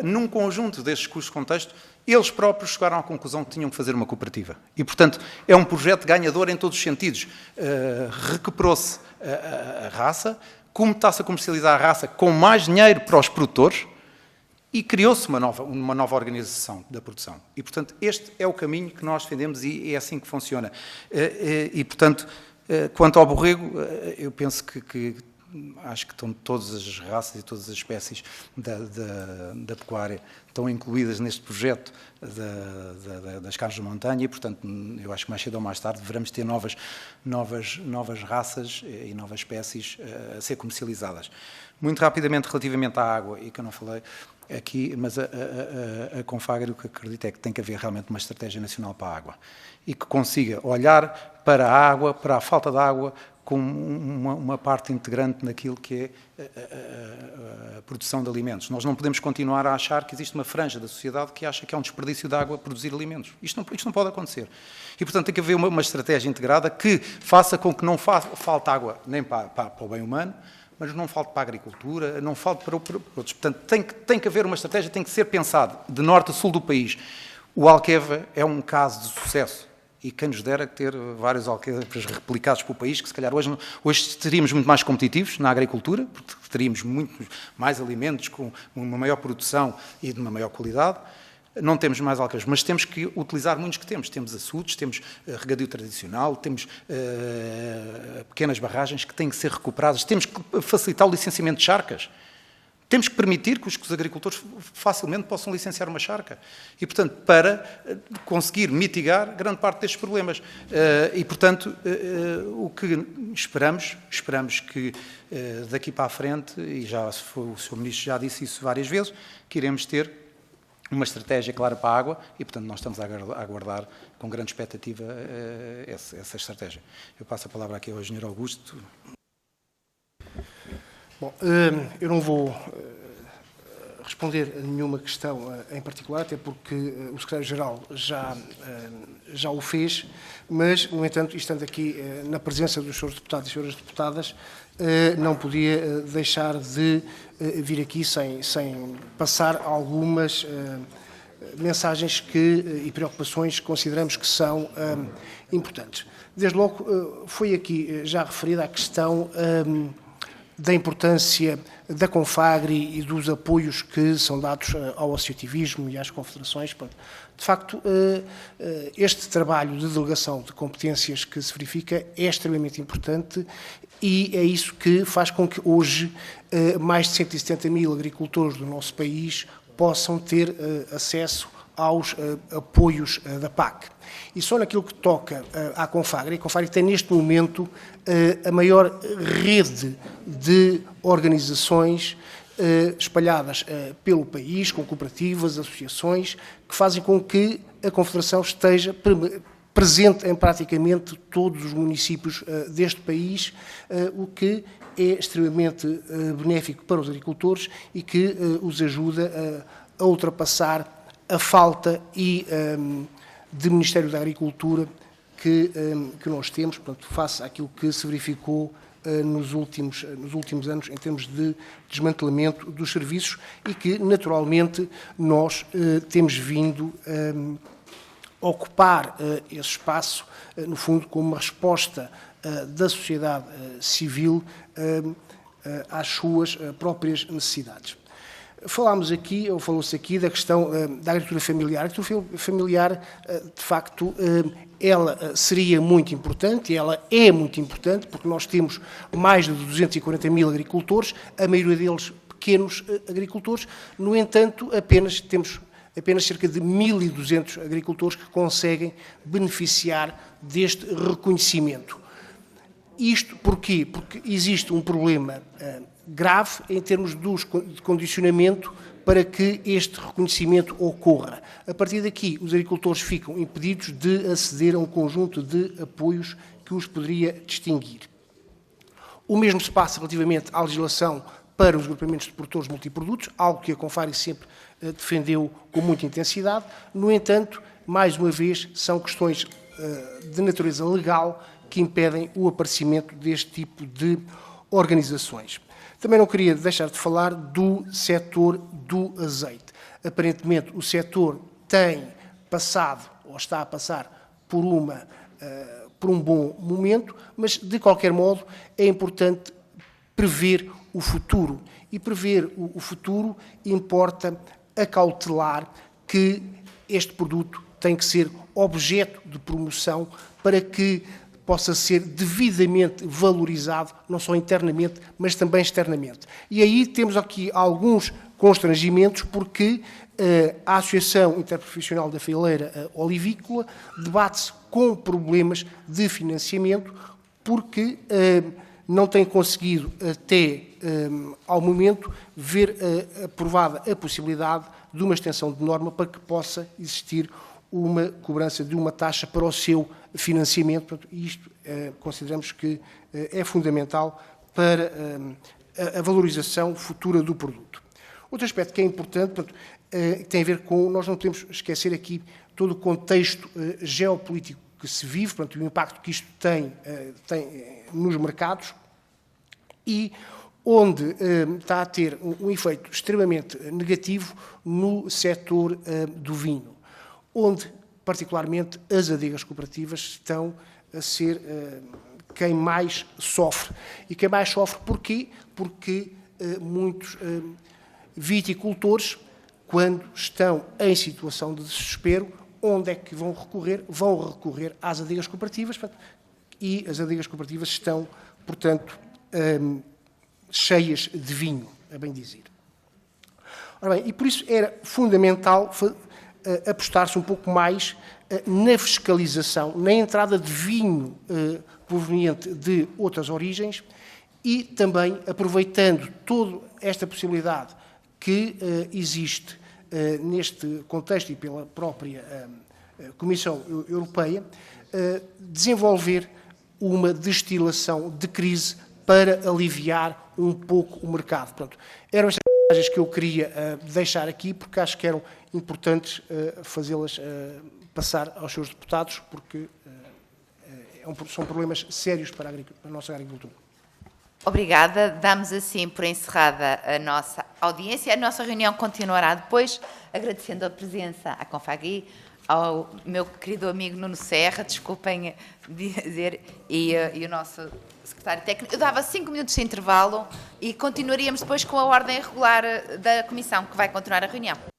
num conjunto destes custos de contexto, eles próprios chegaram à conclusão que tinham que fazer uma cooperativa. E, portanto, é um projeto ganhador em todos os sentidos. Recuperou-se a raça, como está-se a comercializar a raça com mais dinheiro para os produtores, e criou-se uma nova organização da produção. E, portanto, este é o caminho que nós defendemos e é assim que funciona. E, portanto, quanto ao borrego, eu penso que acho que estão todas as raças e todas as espécies da pecuária estão incluídas neste projeto das carnes de montanha e, portanto, eu acho que mais cedo ou mais tarde devemos ter novas raças e novas espécies a ser comercializadas. Muito rapidamente, relativamente à água, e que eu não falei aqui, mas a Confagri o que acredita é que tem que haver realmente uma estratégia nacional para a água e que consiga olhar para a água, para a falta de água, como uma parte integrante naquilo que é a produção de alimentos. Nós não podemos continuar a achar que existe uma franja da sociedade que acha que é um desperdício de água produzir alimentos. Isto não pode acontecer. E, portanto, tem que haver uma estratégia integrada que faça com que não falte água nem para o bem humano, mas não falte para a agricultura, não falte para outros. Portanto, tem que haver uma estratégia, tem que ser pensado de norte a sul do país. O Alqueva é um caso de sucesso. E quem nos dera ter vários alquevas replicados pelo país, que se calhar hoje teríamos muito mais competitivos na agricultura, porque teríamos muito mais alimentos com uma maior produção e de uma maior qualidade. Não temos mais alquevas, mas temos que utilizar muitos que temos. Temos açudes, temos regadio tradicional, temos pequenas barragens que têm que ser recuperadas, temos que facilitar o licenciamento de charcas. Temos que permitir que os agricultores facilmente possam licenciar uma charca. E, portanto, para conseguir mitigar grande parte destes problemas. E, portanto, o que esperamos que daqui para a frente, e já o Sr. Ministro já disse isso várias vezes, que iremos ter uma estratégia clara para a água e, portanto, nós estamos a aguardar com grande expectativa essa estratégia. Eu passo a palavra aqui ao Engenheiro Augusto. Bom, eu não vou responder a nenhuma questão em particular, até porque o Secretário-Geral já o fez, mas, no entanto, estando aqui na presença dos senhores deputados e senhoras deputadas, não podia deixar de vir aqui sem passar algumas mensagens e preocupações que consideramos que são importantes. Desde logo, foi aqui já referida a questão da importância da Confagri e dos apoios que são dados ao associativismo e às confederações. De facto, este trabalho de delegação de competências que se verifica é extremamente importante e é isso que faz com que hoje mais de 170 mil agricultores do nosso país possam ter acesso aos apoios da PAC. E só naquilo que toca à Confagri, a Confagri tem neste momento a maior rede de organizações espalhadas pelo país, com cooperativas, associações, que fazem com que a Confederação esteja presente em praticamente todos os municípios deste país, o que é extremamente benéfico para os agricultores e que os ajuda a ultrapassar a falta de Ministério da Agricultura que nós temos, portanto, face àquilo que se verificou nos últimos anos em termos de desmantelamento dos serviços e que, naturalmente, nós temos vindo a ocupar esse espaço, no fundo, como uma resposta da sociedade civil às suas próprias necessidades. Falou-se aqui da questão da agricultura familiar. A agricultura familiar, de facto, ela seria muito importante, ela é muito importante, porque nós temos mais de 240 mil agricultores, a maioria deles pequenos agricultores, no entanto, temos apenas cerca de 1.200 agricultores que conseguem beneficiar deste reconhecimento. Isto porquê? Porque existe um problema grave em termos de condicionamento para que este reconhecimento ocorra. A partir daqui, os agricultores ficam impedidos de aceder a um conjunto de apoios que os poderia distinguir. O mesmo se passa relativamente à legislação para os agrupamentos de produtores multiprodutos, algo que a Confagri sempre defendeu com muita intensidade. No entanto, mais uma vez, são questões de natureza legal que impedem o aparecimento deste tipo de organizações. Também não queria deixar de falar do setor do azeite. Aparentemente, o setor tem passado, ou está a passar, por um bom momento, mas, de qualquer modo, é importante prever o futuro. E prever o futuro importa acautelar que este produto tem que ser objeto de promoção para que possa ser devidamente valorizado, não só internamente, mas também externamente. E aí temos aqui alguns constrangimentos, porque a Associação Interprofissional da Fileira Olivícola debate-se com problemas de financiamento, porque não tem conseguido, até ao momento, ver aprovada a possibilidade de uma extensão de norma para que possa existir uma cobrança de uma taxa para o seu financiamento. Portanto, isto consideramos que é fundamental para a valorização futura do produto. Outro aspecto que é importante, portanto, tem a ver com, nós não podemos esquecer aqui todo o contexto geopolítico que se vive, portanto, o impacto que isto tem nos mercados e onde está a ter um efeito extremamente negativo no setor do vinho, onde, particularmente, as adegas cooperativas estão a ser quem mais sofre. E quem mais sofre porquê? Porque muitos viticultores, quando estão em situação de desespero, onde é que vão recorrer? Vão recorrer às adegas cooperativas, e as adegas cooperativas estão, portanto, cheias de vinho, a bem dizer. Ora bem, e por isso era fundamental apostar-se um pouco mais na fiscalização, na entrada de vinho proveniente de outras origens e também aproveitando toda esta possibilidade que existe neste contexto e pela própria Comissão Europeia, desenvolver uma destilação de crise para aliviar um pouco o mercado. Pronto, eram estas mensagens que eu queria deixar aqui, porque acho que eram importantes fazê-las passar aos seus deputados, porque são problemas sérios para a nossa agricultura. Obrigada. Damos assim por encerrada a nossa audiência. A nossa reunião continuará depois, agradecendo a presença à Confagri, ao meu querido amigo Nuno Serra, desculpem dizer, e o nosso secretário técnico. Eu dava 5 minutos de intervalo e continuaríamos depois com a ordem regular da Comissão, que vai continuar a reunião.